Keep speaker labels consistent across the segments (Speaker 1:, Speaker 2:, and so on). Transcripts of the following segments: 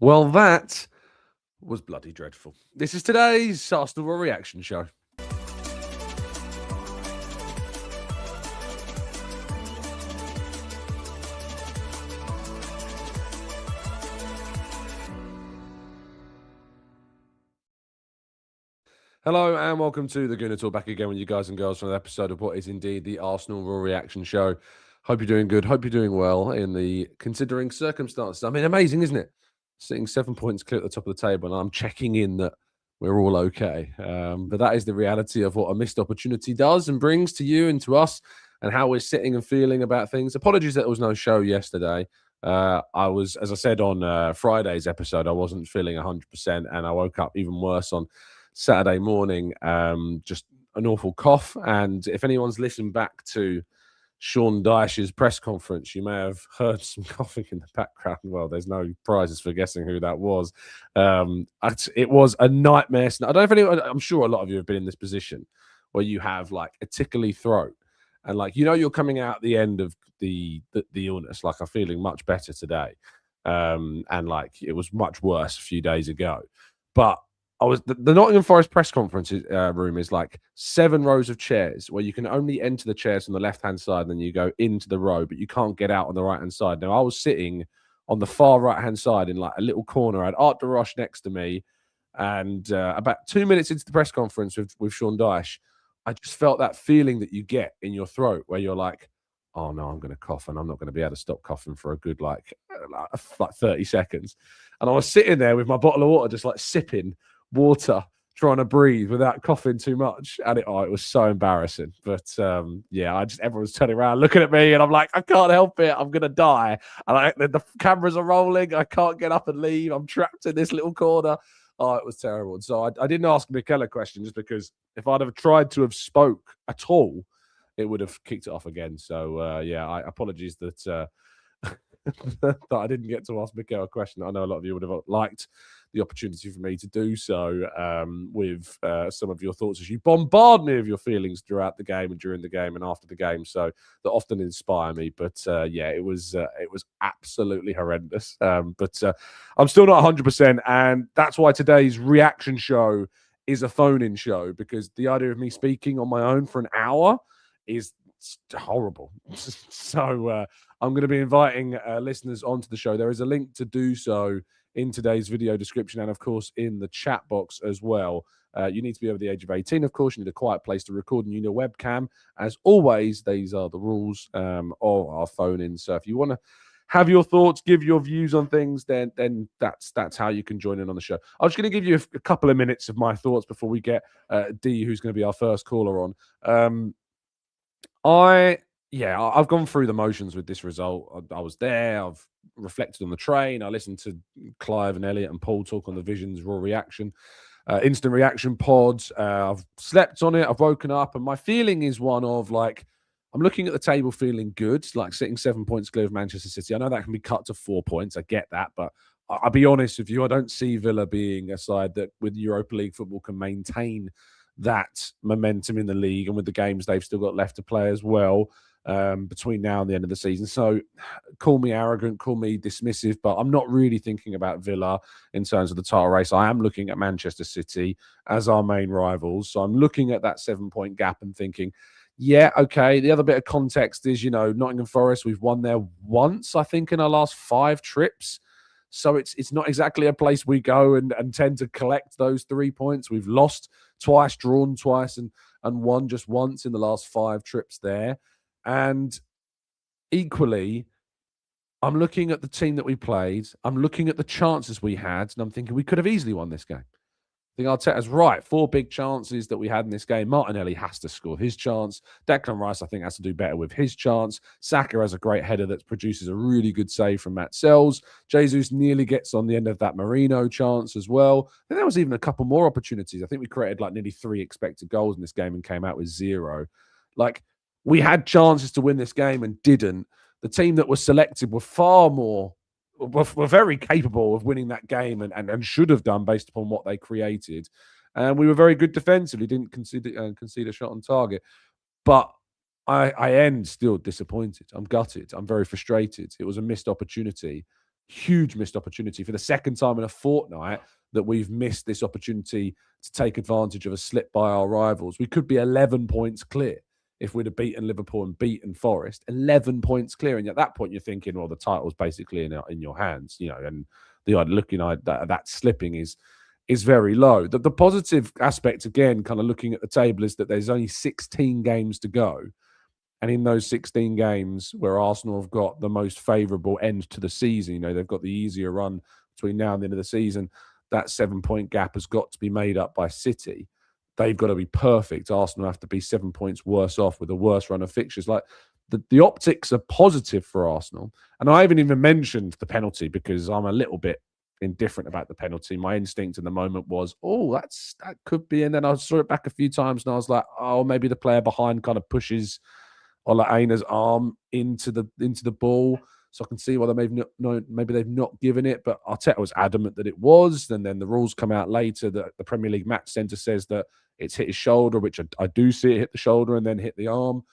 Speaker 1: Well, that was bloody dreadful. This is today's Arsenal reaction show. Hello and welcome to the Gooner Talk, back again with you guys and girls for an episode of what is indeed the Arsenal Raw Reaction Show. Hope you're doing good. Hope you're doing well in the considering circumstances. I mean, amazing, isn't it? Sitting 7 points clear at the top of the table, and I'm checking in that we're all okay. But that is the reality of what a missed opportunity does and brings to you and to us, and how we're sitting and feeling about things. Apologies that there was no show yesterday. I was, as I said on Friday's episode, I wasn't feeling 100%, and I woke up even worse on Saturday morning, just an awful cough. And if anyone's listened back to Sean Dyche's press conference, you may have heard some coughing in the background. Well, there's no prizes for guessing who that was. It was a nightmare. I don't know if anyone, I'm sure a lot of you have been in this position where you have like a tickly throat and like, you're coming out at the end of the illness. Like, I'm feeling much better today. And like, it was much worse a few days ago. But the Nottingham Forest press conference room is like 7 rows of chairs where you can only enter the chairs on the left-hand side and then you go into the row, but you can't get out on the right-hand side. Now, I was sitting on the far right-hand side in like a little corner. I had Art DeRoche next to me, and about 2 minutes into the press conference with Sean Dyche, I just felt that feeling that you get in your throat where you're like, oh no, I'm going to cough and I'm not going to be able to stop coughing for a good like 30 seconds. And I was sitting there with my bottle of water just like sipping water, trying to breathe without coughing too much, and it was so embarrassing. But everyone's turning around looking at me, and I'm like, I can't help it, I'm gonna die. And the cameras are rolling, I can't get up and leave, I'm trapped in this little corner. It was terrible. And so I didn't ask Mikel a question, just because if I'd have tried to have spoke at all, it would have kicked it off again. So I apologies that that I didn't get to ask Mikel a question. I know a lot of you would have liked the opportunity for me to do so, with some of your thoughts as you bombard me with your feelings throughout the game and during the game and after the game. So that often inspire me. But it was absolutely horrendous. But I'm still not 100%, and that's why today's reaction show is a phone-in show, because the idea of me speaking on my own for an hour is horrible. So I'm going to be inviting listeners onto the show. There is a link to do so in today's video description, and of course in the chat box as well. You need to be over the age of 18, of course. You need a quiet place to record, and you need a webcam. As always, these are the rules of our phone-in. So if you want to have your thoughts, give your views on things, then that's how you can join in on the show. I'm just going to give you a couple of minutes of my thoughts before we get D, who's going to be our first caller on. I've gone through the motions with this result. I was there. I've reflected on the train. I listened to Clive and Elliot and Paul talk on the Visions Raw Reaction, instant reaction pods. I've slept on it. I've woken up, and my feeling is one of like, I'm looking at the table feeling good, like sitting 7 points clear of Manchester City. I know that can be cut to 4 points. I get that, but I'll be honest with you. I don't see Villa being a side that with Europa League football can maintain that momentum in the league, and with the games they've still got left to play as well, between now and the end of the season. So call me arrogant, call me dismissive, but I'm not really thinking about Villa in terms of the title race. I am looking at Manchester City as our main rivals. So I'm looking at that 7-point gap and thinking, yeah, okay. The other bit of context is, Nottingham Forest, we've won there once, I think, in our last 5 trips. So it's not exactly a place we go and tend to collect those 3 points. We've lost twice, drawn twice, and won just once in the last 5 trips there. And equally, I'm looking at the team that we played. I'm looking at the chances we had, and I'm thinking we could have easily won this game. I think Arteta's right. 4 big chances that we had in this game. Martinelli has to score his chance. Declan Rice, I think, has to do better with his chance. Saka has a great header that produces a really good save from Matt Sells. Jesus nearly gets on the end of that Marino chance as well. And there was even a couple more opportunities. I think we created like nearly 3 expected goals in this game and came out with 0. Like, we had chances to win this game and didn't. The team that was selected were very capable of winning that game and should have done based upon what they created. And we were very good defensively, didn't concede a shot on target. But I end still disappointed. I'm gutted. I'm very frustrated. It was a missed opportunity. huge missed opportunity for the second time in a fortnight that we've missed this opportunity to take advantage of a slip by our rivals. We could be 11 points clear if we'd have beaten Liverpool and beaten Forest. 11 points clear, and at that point you're thinking, well, the title's basically in your hands, and that slipping is very low. The positive aspect, again, kind of looking at the table, is that there's only 16 games to go. And in those 16 games where Arsenal have got the most favourable end to the season, they've got the easier run between now and the end of the season, that 7-point gap has got to be made up by City. They've got to be perfect. Arsenal have to be 7 points worse off with a worse run of fixtures. Like, the optics are positive for Arsenal. And I haven't even mentioned the penalty because I'm a little bit indifferent about the penalty. My instinct in the moment was, that could be. And then I saw it back a few times and I was like, maybe the player behind kind of pushes Aina's arm into the ball. So I can see why maybe they've not given it, but Arteta was adamant that it was. And then the rules come out later that the Premier League Match Centre says that it's hit his shoulder, which I do see it hit the shoulder and then hit the arm.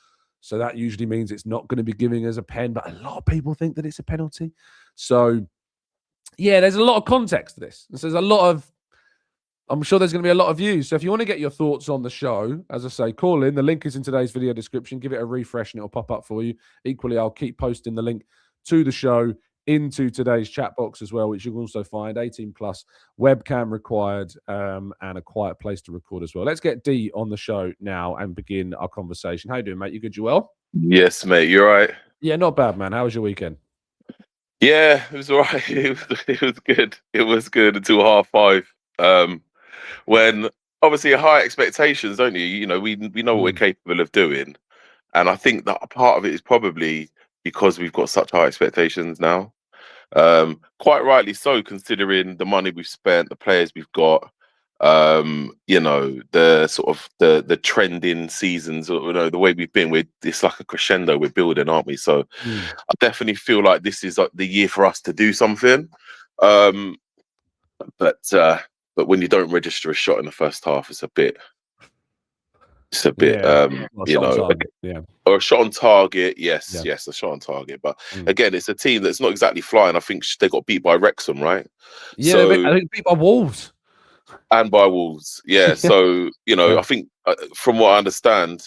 Speaker 1: So that usually means it's not going to be giving us a pen, but a lot of people think that it's a penalty. So, yeah, there's a lot of context to this. I'm sure there's going to be a lot of views. So if you want to get your thoughts on the show, as I say, call in. The link is in today's video description. Give it a refresh and it'll pop up for you. Equally, I'll keep posting the link to the show into today's chat box as well, which you can also find 18 plus, webcam required, and a quiet place to record as well. Let's get D on the show now and begin our conversation. How you doing, mate? You good? You well?
Speaker 2: Yes, mate. You're right.
Speaker 1: Yeah, not bad, man. How was your weekend?
Speaker 2: Yeah, it was all right. It was good. It was good until 5:30. When obviously high expectations, don't you? We know what we're capable of doing, and I think that part of it is probably because we've got such high expectations now. Quite rightly so, considering the money we've spent, the players we've got. The sort of the trending seasons, or the way we've been. It's like a crescendo we're building, aren't we? So I definitely feel like this is like the year for us to do something. But when you don't register a shot in the first half, it's a bit or a shot on target. Yes, a shot on target. But again, it's a team that's not exactly flying. I think they got beat by Wrexham, right?
Speaker 1: Yeah, so, I think beat by Wolves.
Speaker 2: And by Wolves, yeah. So I think from what I understand,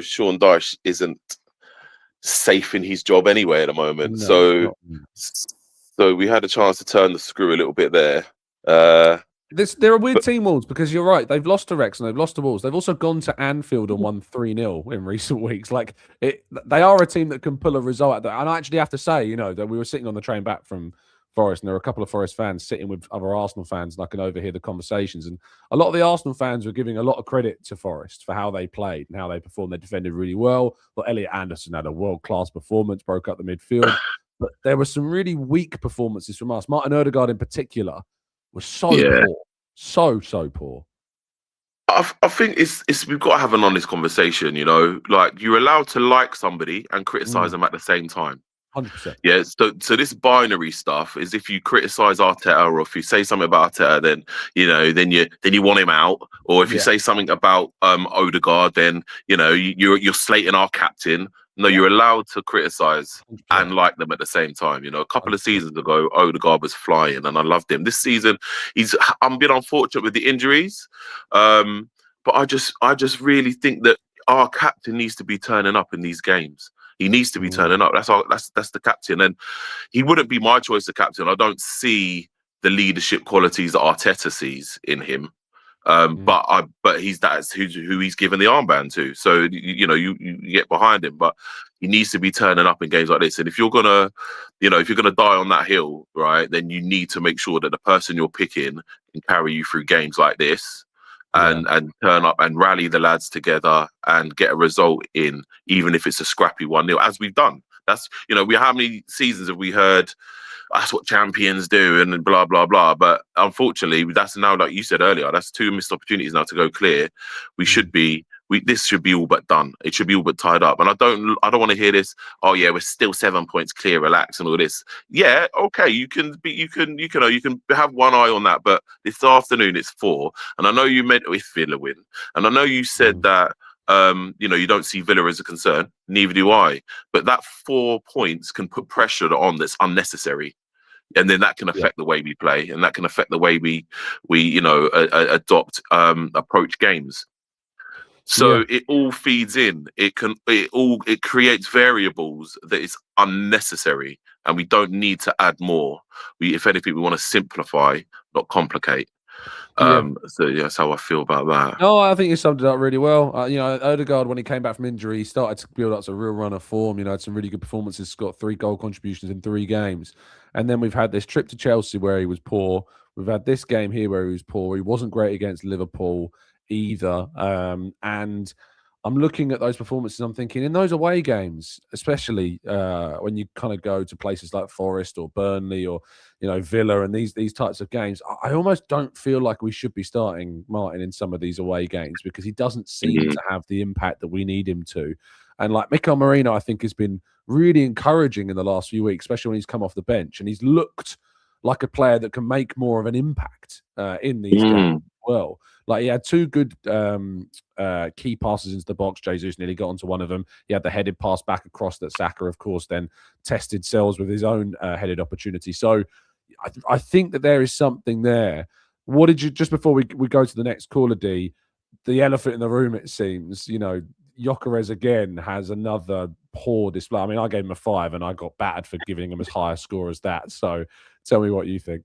Speaker 2: Sean Dyche isn't safe in his job anyway at the moment. No, so we had a chance to turn the screw a little bit there.
Speaker 1: They're a weird team, Wolves, because you're right. They've lost to Wrexham, they've lost to Wolves. They've also gone to Anfield and won 3-0 in recent weeks. Like, they are a team that can pull a result out there. And I actually have to say, that we were sitting on the train back from Forest, and there were a couple of Forest fans sitting with other Arsenal fans, and I can overhear the conversations. And a lot of the Arsenal fans were giving a lot of credit to Forest for how they played and how they performed. They defended really well. But Elliot Anderson had a world-class performance, broke up the midfield. But there were some really weak performances from us. Martin Odegaard in particular was so poor. So poor.
Speaker 2: I think it's we've got to have an honest conversation, like you're allowed to like somebody and criticize them at the same time.
Speaker 1: 100%.
Speaker 2: Yeah, so this binary stuff is, if you criticize Arteta, or if you say something about Arteta, then you want him out, or if you say something about Odegaard, then you're slating our captain. No, you're allowed to criticize 100%. And like them at the same time. A couple of seasons ago, Odegaard was flying, and I loved him. This season, I'm been unfortunate with the injuries, but I just really think that our captain needs to be turning up in these games. He needs to be turning up. That's the captain, and he wouldn't be my choice of captain. I don't see the leadership qualities that Arteta sees in him. But that's who he's given the armband to. So you get behind him, but he needs to be turning up in games like this. And if you're gonna die on that hill, right, then you need to make sure that the person you're picking can carry you through games like this. And turn up and rally the lads together and get a result in, even if it's a scrappy 1-0, as we've done. That's how many seasons have we heard that's what champions do and blah blah blah? But unfortunately, that's now, like you said earlier, that's 2 missed opportunities now to go clear. This should be all but done. It should be all but tied up. And I don't want to hear this. Oh yeah, we're still 7 points clear. Relax and all this. Yeah, okay. You can have one eye on that. But this afternoon it's 4, and I know you meant if Villa win, and I know you said that you don't see Villa as a concern. Neither do I. But that 4 points can put pressure on that's unnecessary. and then that can affect the way we play, and that can affect the way we adopt approach games. So it all feeds in. It creates variables that is unnecessary, and we don't need to add more. If anything, we want to simplify, not complicate. So that's how I feel about that.
Speaker 1: No, I think you summed it up really well. Odegaard, when he came back from injury, he started to build up a real run of form. Had some really good performances. Got 3 goal contributions in 3 games, and then we've had this trip to Chelsea where he was poor. We've had this game here where he was poor. He wasn't great against Liverpool either. And I'm looking at those performances. I'm thinking in those away games, especially when you kind of go to places like Forest or Burnley or Villa and these types of games, I almost don't feel like we should be starting Martin in some of these away games because he doesn't seem to have the impact that we need him to. And like Mikel Merino, I think has been really encouraging in the last few weeks, especially when he's come off the bench and he's looked like a player that can make more of an impact in these games as well. Like he had 2 good key passes into the box. Jesus nearly got onto one of them. He had the headed pass back across that Saka, of course, then tested Sells with his own headed opportunity. So I think that there is something there. What did you, just before we go to the next caller, D, the elephant in the room, it seems, Gyökeres again has another poor display. I mean, I gave him a 5 and I got battered for giving him as high a score as that. So tell me what you think.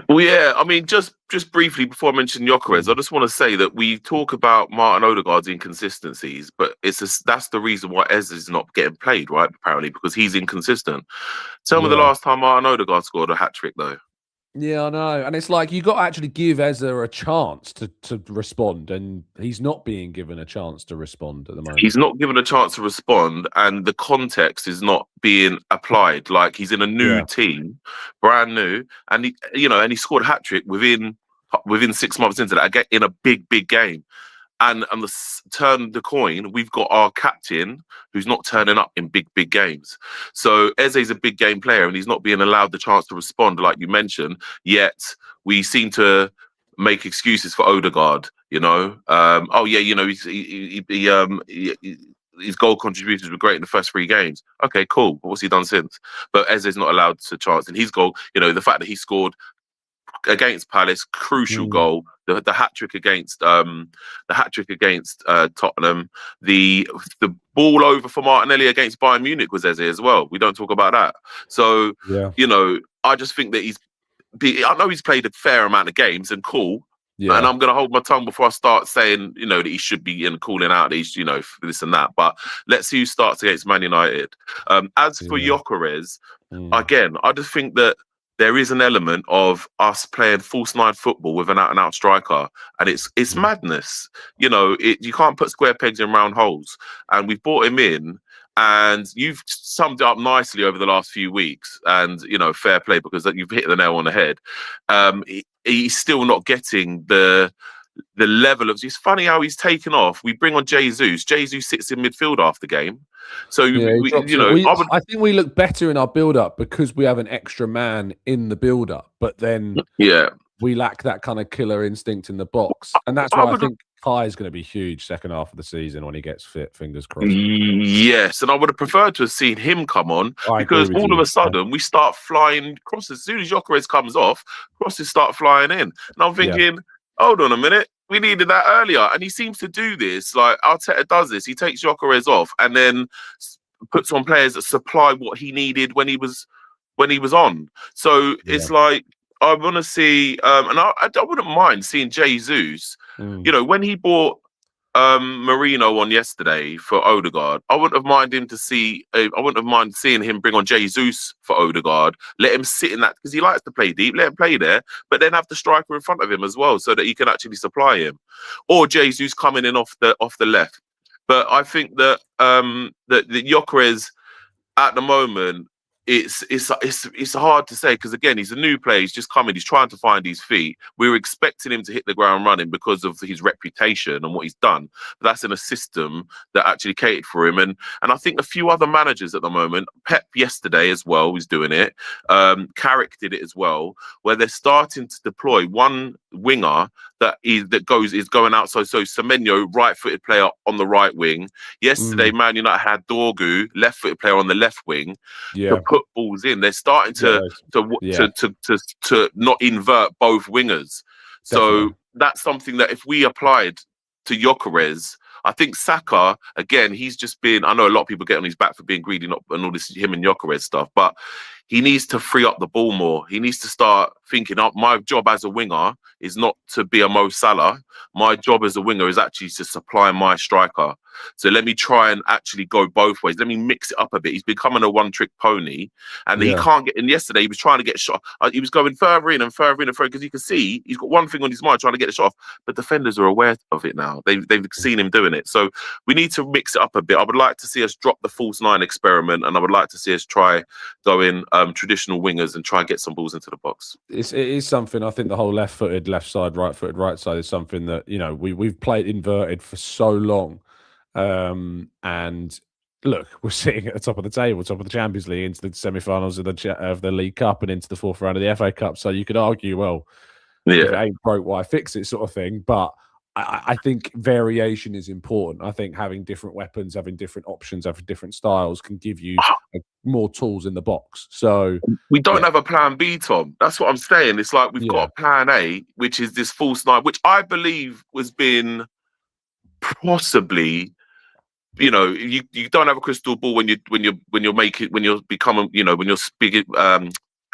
Speaker 2: Well, yeah, I mean, just briefly before I mention Gyökeres, I just want to say that we talk about Martin Odegaard's inconsistencies, but that's the reason why Ez is not getting played, right? Apparently, because he's inconsistent. Tell me the last time Martin Odegaard scored a hat-trick, though.
Speaker 1: Yeah, I know. And it's like you got to actually give Eza a chance to respond, and he's not being given a chance to respond at the moment.
Speaker 2: He's not given a chance to respond, and the context is not being applied. Like he's in a new team, brand new, and he scored a hat-trick within 6 months into that, in a big game. And turn the coin, we've got our captain who's not turning up in big games. So Eze's a big game player and he's not being allowed the chance to respond, like you mentioned. Yet we seem to make excuses for Odegaard. His goal contributions were great in the first 3 games. Okay, cool. But what's he done since? But Eze's not allowed to chance. And his goal, the fact that he scored against Palace, crucial goal. The hat trick against Tottenham, the ball over for Martinelli against Bayern Munich was Eze as well. We don't talk about that. So I just think that I know he's played a fair amount of games and cool. Yeah. And I'm going to hold my tongue before I start saying, that he should be calling out these, this and that. But let's see who starts against Man United. As for Gyökeres, again, I just think that there is an element of us playing false 9 football with an out-and-out striker, and it's madness. You can't put square pegs in round holes. And we've brought him in, and you've summed it up nicely over the last few weeks. And fair play, because you've hit the nail on the head. He's still not getting the level of. It's funny how he's taken off. We bring on Jesus. Jesus sits in midfield after game. So
Speaker 1: I think we look better in our build-up because we have an extra man in the build-up, but then we lack that kind of killer instinct in the box, and that's why I think Kai is going to be huge second half of the season when he gets fit. Fingers crossed.
Speaker 2: Yes, and I would have preferred to have seen him come on because all of a sudden we start flying crosses. As soon as Gyökeres comes off, crosses start flying in, and I'm thinking. Hold on a minute. We needed that earlier. And he seems to do this. Like Arteta does this. He takes Gyökeres off and then puts on players that supply what he needed when he was on. So it's like, I want to see, and I wouldn't mind seeing Jesus, when he bought Marino on yesterday for Odegaard, I wouldn't have minded seeing him bring on Jesus for Odegaard, let him sit in that, because he likes to play deep, let him play there, but then have the striker in front of him as well so that he can actually supply him, or Jesus coming in off the left. But I think that that Gyökeres at the moment, it's hard to say, because again, he's a new player. He's just coming. He's trying to find his feet. We were expecting him to hit the ground running because of his reputation and what he's done. But that's in a system that actually catered for him. And I think a few other managers at the moment, Pep yesterday as well was doing it. Carrick did it as well, where they're starting to deploy one winger that is going out. So Semenyo, right-footed player on the right wing. Yesterday, Man United had Dorgu, left-footed player on the left wing, to put balls in. They're starting to not invert both wingers. So that's something that if we applied to Gyökeres, I think Saka, again, he's just been, I know a lot of people get on his back for being greedy and all this, him and Gyökeres stuff, but he needs to free up the ball more. He needs to start thinking, my job as a winger is not to be a Mo Salah. My job as a winger is actually to supply my striker. So let me try and actually go both ways. Let me mix it up a bit. He's becoming a one-trick pony, and he can't get in. Yesterday, he was trying to get shot. He was going further in and further in and further, because you can see he's got one thing on his mind, trying to get the shot off. But defenders are aware of it now. They've seen him doing it. So we need to mix it up a bit. I would like to see us drop the false nine experiment, and I would like to see us try go in traditional wingers and try and get some balls into the box.
Speaker 1: It is something. I think the whole left-footed left side, right-footed right side is something that we've played inverted for so long. And look, we're sitting at the top of the table, top of the Champions League, into the semi-finals of the League Cup and into the fourth round of the FA Cup. So you could argue, well, if it ain't broke, why fix it, sort of thing. But I think variation is important. I think having different weapons, having different options, having different styles can give you more tools in the box. So
Speaker 2: we don't have a plan B, Tom. That's what I'm saying. It's like we've got a plan A, which is this false nine, which I believe was been possibly, you don't have a crystal ball when you're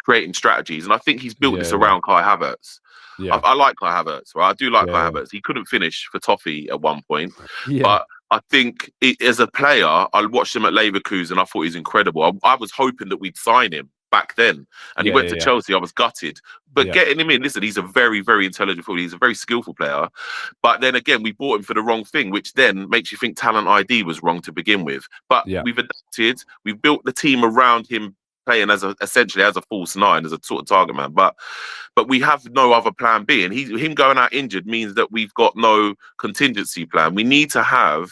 Speaker 2: creating strategies. And I think he's built this around Kai Havertz. Yeah. I like Kai Havertz, right? I do like Kai Havertz. He couldn't finish for Toffee at one point, but I think as a player, I watched him at Leverkusen and I thought he was incredible. I was hoping that we'd sign him back then, and he went to Chelsea. I was gutted, but getting him in, listen, he's a very, very intelligent footballer. He's a very skillful player, but then again, we bought him for the wrong thing, which then makes you think talent ID was wrong to begin with. But we've adapted. We've built the team around him, playing essentially as a false nine, as a sort of target man. But we have no other plan B, and him going out injured means that we've got no contingency plan. We need to have.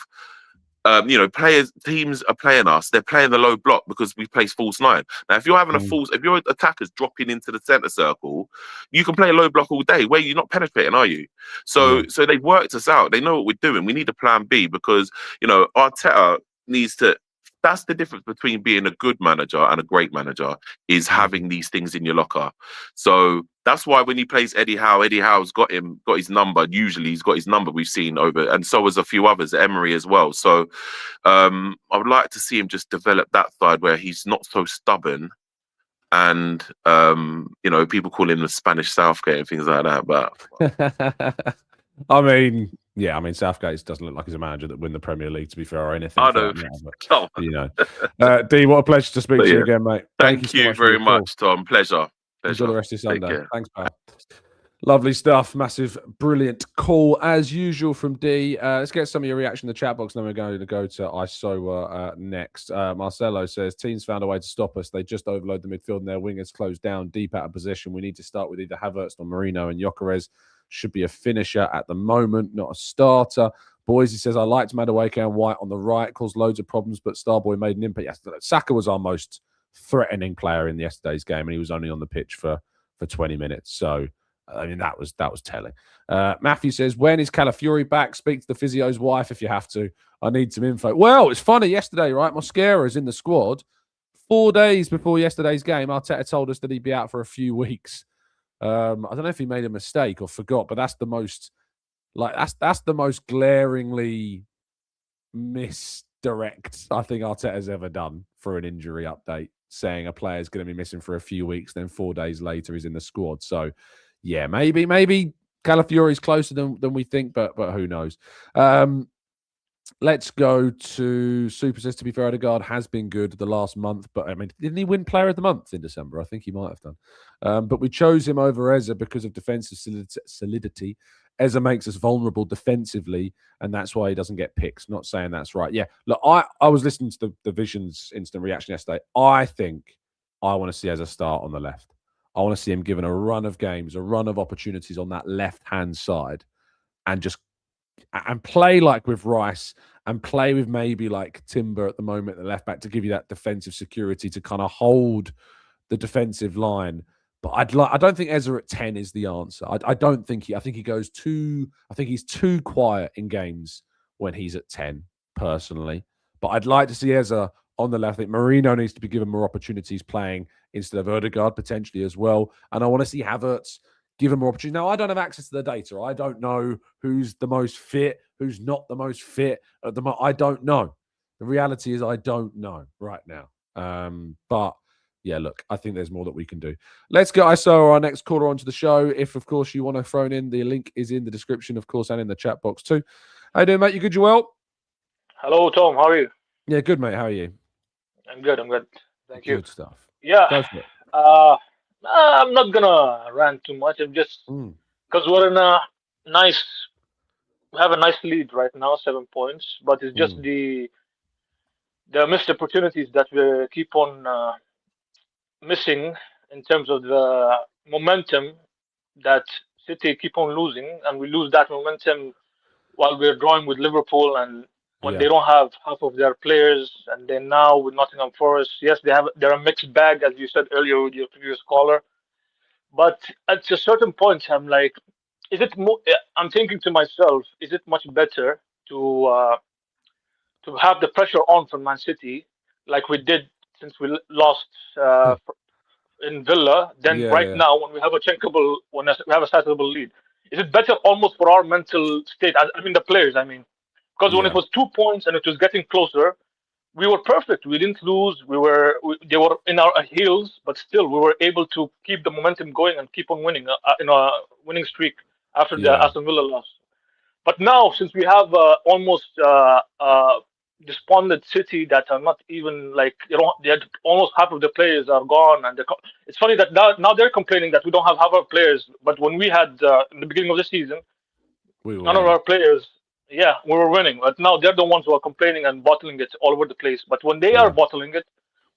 Speaker 2: Teams are playing us. They're playing the low block because we play false nine. Now, if you're having if your attackers dropping into the centre circle, you can play a low block all day. Where you're not penetrating, are you? So they've worked us out. They know what we're doing. We need a plan B because Arteta needs to. That's the difference between being a good manager and a great manager, is having these things in your locker. So that's why when he plays Eddie Howe's got his number. Usually he's got his number. We've seen over, and so has a few others, Emery as well. So I would like to see him just develop that side where he's not so stubborn. And people call him the Spanish Southgate and things like that. But
Speaker 1: Southgate doesn't look like he's a manager that win the Premier League, to be fair, or anything.
Speaker 2: I know.
Speaker 1: D, what a pleasure to speak to you again, mate.
Speaker 2: Thank you very much, Tom. Pleasure.
Speaker 1: Enjoy the rest of your Sunday. Thanks, pal. Lovely stuff. Massive, brilliant call, as usual, from D. Let's get some of your reaction in the chat box, and then we're going to go to Isowa next. Marcelo says, teams found a way to stop us. They just overload the midfield and their wingers close down deep out of position. We need to start with either Havertz or Marino, and Gyökeres should be a finisher at the moment, not a starter. Boys, he says, I liked Madueke and White on the right, caused loads of problems, but Starboy made an impact. Yes, Saka was our most threatening player in yesterday's game, and he was only on the pitch for 20 minutes. So, that was telling. Matthew says, when is Calafiori back? Speak to the physio's wife if you have to. I need some info. Well, it's funny yesterday, right? Mosquera's in the squad. 4 days before yesterday's game, Arteta told us that he'd be out for a few weeks. I don't know if he made a mistake or forgot, but that's the most glaringly misdirect I think Arteta's ever done for an injury update, saying a player's going to be missing for a few weeks, then 4 days later he's in the squad. So, yeah, maybe Calafiori's closer than we think, but who knows? Let's go to Super says, to be fair, Odegaard has been good the last month, but didn't he win Player of the Month in December? I think he might have done. But we chose him over Eza because of defensive solidity. Eza makes us vulnerable defensively, and that's why he doesn't get picks. Not saying that's right. Yeah, look, I was listening to the Vision's instant reaction yesterday. I think I want to see Eza start on the left. I want to see him given a run of games, a run of opportunities on that left-hand side, and play like with Rice and play with maybe like Timber at the moment, the left back, to give you that defensive security to kind of hold the defensive line, But I don't think Ezra at 10 is the answer. I don't think I think he goes too. I think he's too quiet in games when he's at 10. Personally, but I'd like to see Ezra on the left. I think Marino needs to be given more opportunities playing instead of Odegaard potentially as well. And I want to see Havertz given more opportunities. Now, I don't have access to the data. I don't know who's the most fit, who's not the most fit at the moment. I don't know. The reality is I don't know right now. But yeah, look, I think there's more that we can do. Let's get our next caller onto the show. If, of course, you want to phone in, the link is in the description, of course, and in the chat box too. How you doing, mate? You good, Joel?
Speaker 3: Hello, Tom. How are you?
Speaker 1: Yeah, good, mate. How are you?
Speaker 3: I'm good. Thank you.
Speaker 1: Good stuff.
Speaker 3: Yeah.
Speaker 1: Go for it.
Speaker 3: I'm not gonna rant too much. I'm just because we're in a nice, we have a nice lead right now, 7 points. But it's just the missed opportunities that we keep on missing in terms of the momentum that City keep on losing, and we lose that momentum while we're drawing with Liverpool, and when they don't have half of their players, and then now with Nottingham Forest, yes, they're a mixed bag, as you said earlier with your previous caller. But at a certain point, I'm like, is it more? I'm thinking to myself, is it much better to have the pressure on from Man City, like we did since we lost in Villa, than right now when we have a we have a sizable lead? Is it better almost for our mental state? I mean, the players. I mean, because when it was 2 points and it was getting closer, we were perfect. We didn't lose. They were in our heels, but still we were able to keep the momentum going and keep on winning in a winning streak after the Aston Villa loss. But now, since we have almost despondent City that are not even like almost half of the players are gone, and it's funny that now they're complaining that we don't have half our players. But when we had in the beginning of the season, none of our players, we were winning. But now they're the ones who are complaining and bottling it all over the place. But when they are bottling it,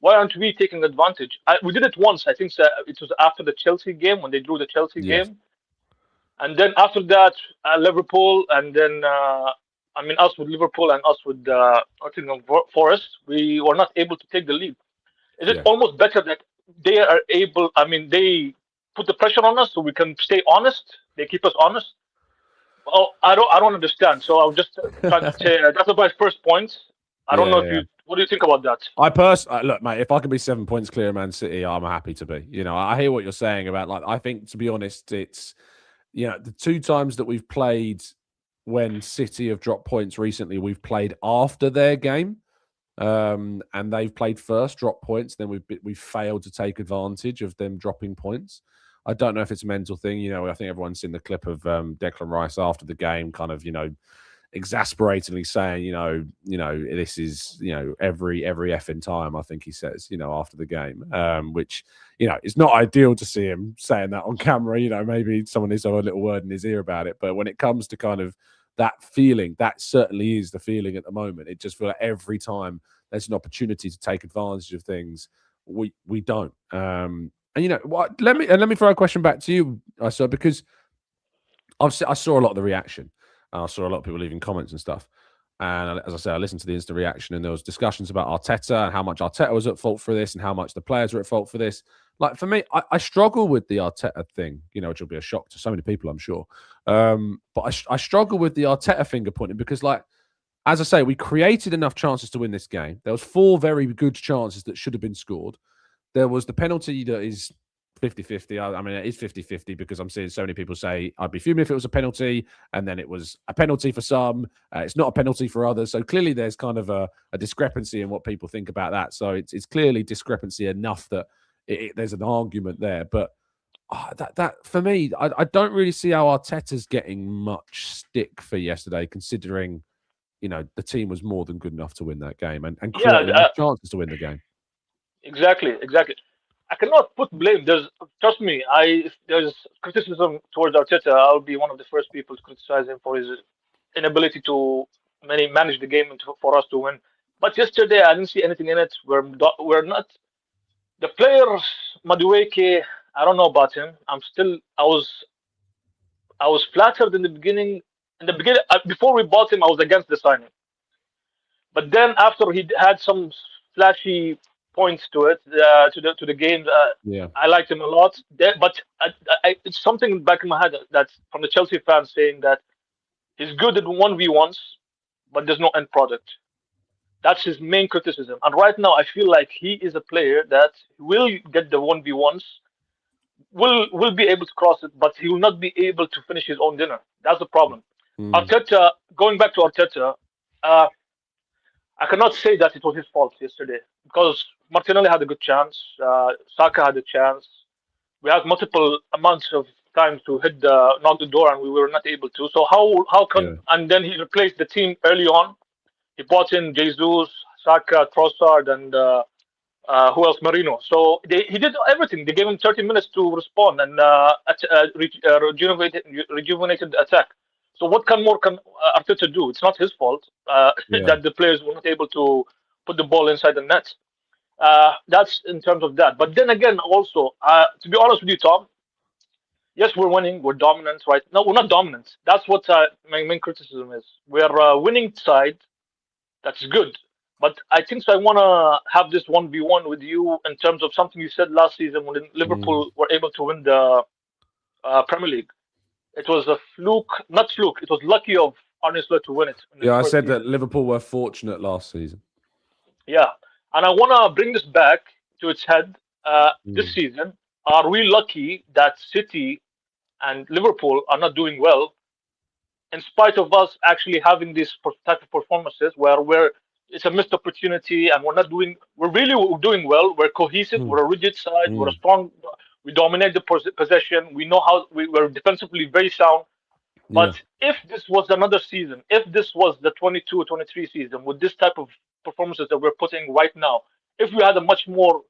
Speaker 3: why aren't we taking advantage? We did it once. I think it was after the Chelsea game when they drew the Chelsea game. And then after that, Liverpool, and then us with Liverpool and us with Nottingham Forest, we were not able to take the lead. Is it almost better that they are able? I mean, they put the pressure on us so we can stay honest. They keep us honest. Oh, I don't understand. So I'll just try to say that's my first point. I don't know if you. What do you think about that?
Speaker 1: Look, mate. If I can be 7 points clear of Man City, I'm happy to be. You know, I hear what you're saying about I think, to be honest, it's the 2 times that we've played when City have dropped points recently, we've played after their game, and they've played first, dropped points. Then we've failed to take advantage of them dropping points. I don't know if it's a mental thing. I think everyone's seen the clip of Declan Rice after the game, kind of, exasperatingly saying, this is, every effing time, I think he says, after the game, which, it's not ideal to see him saying that on camera. Maybe someone needs to have a little word in his ear about it. But when it comes to kind of that feeling, that certainly is the feeling at the moment. It just feels like every time there's an opportunity to take advantage of things, we don't. And what? Let me throw a question back to you, because I saw a lot of the reaction. I saw a lot of people leaving comments and stuff. And as I say, I listened to the instant reaction, and there was discussions about Arteta and how much Arteta was at fault for this and how much the players were at fault for this. Like, for me, I struggle with the Arteta thing, which will be a shock to so many people, I'm sure. But I struggle with the Arteta finger pointing because, as I say, we created enough chances to win this game. There was 4 very good chances that should have been scored. There was the penalty that is 50-50. I mean, it is 50-50 because I'm seeing so many people say I'd be fuming if it was a penalty, and then it was a penalty for some. It's not a penalty for others. So clearly there's kind of a discrepancy in what people think about that. So it's clearly discrepancy enough that there's an argument there. But that for me, I don't really see how Arteta's getting much stick for yesterday, considering, the team was more than good enough to win that game and created enough chances to win the game.
Speaker 3: Exactly. I cannot put blame. Trust me, if there's criticism towards Arteta, I'll be one of the first people to criticize him for his inability to manage the game and for us to win. But yesterday, I didn't see anything in it. We're not the players. Madueke, I don't know about him. I was flattered in the beginning. Before we bought him, I was against the signing. But then after he had some flashy points to it, to the game.
Speaker 1: Yeah.
Speaker 3: I liked him a lot. But it's something back in my head that's from the Chelsea fans saying that he's good at 1v1s, but there's no end product. That's his main criticism. And right now, I feel like he is a player that will get the 1v1s, will be able to cross it, but he will not be able to finish his own dinner. That's the problem. Arteta, going back to Arteta, I cannot say that it was his fault yesterday because Martinelli had a good chance. Saka had a chance. We had multiple amounts of time to knock the door, and we were not able to. So how can?
Speaker 1: Yeah.
Speaker 3: And then he replaced the team early on. He brought in Jesus, Saka, Trossard, and who else? Marino. So he did everything. They gave him 30 minutes to respond and rejuvenated the attack. So what more can Arteta do? It's not his fault that the players were not able to put the ball inside the net. That's in terms of that. But then again, also, to be honest with you, Tom, yes, we're winning. We're dominant, right? No, we're not dominant. That's what my main criticism is. We're a winning side. That's good. But I think so. I want to have this 1v1 with you in terms of something you said last season when Liverpool were able to win the Premier League. It was a fluke, not fluke. It was lucky of Arne Slot to win it.
Speaker 1: Yeah, I said that Liverpool were fortunate last season.
Speaker 3: Yeah, and I want to bring this back to its head this season. Are we lucky that City and Liverpool are not doing well, in spite of us actually having these type of performances where it's a missed opportunity and we're really doing well. We're cohesive. We're a rigid side. We're a strong. We dominate the possession. We know how we're defensively very sound. But if this was another season, if this was the 22-23 season with this type of performances that we're putting right now, if we had a much more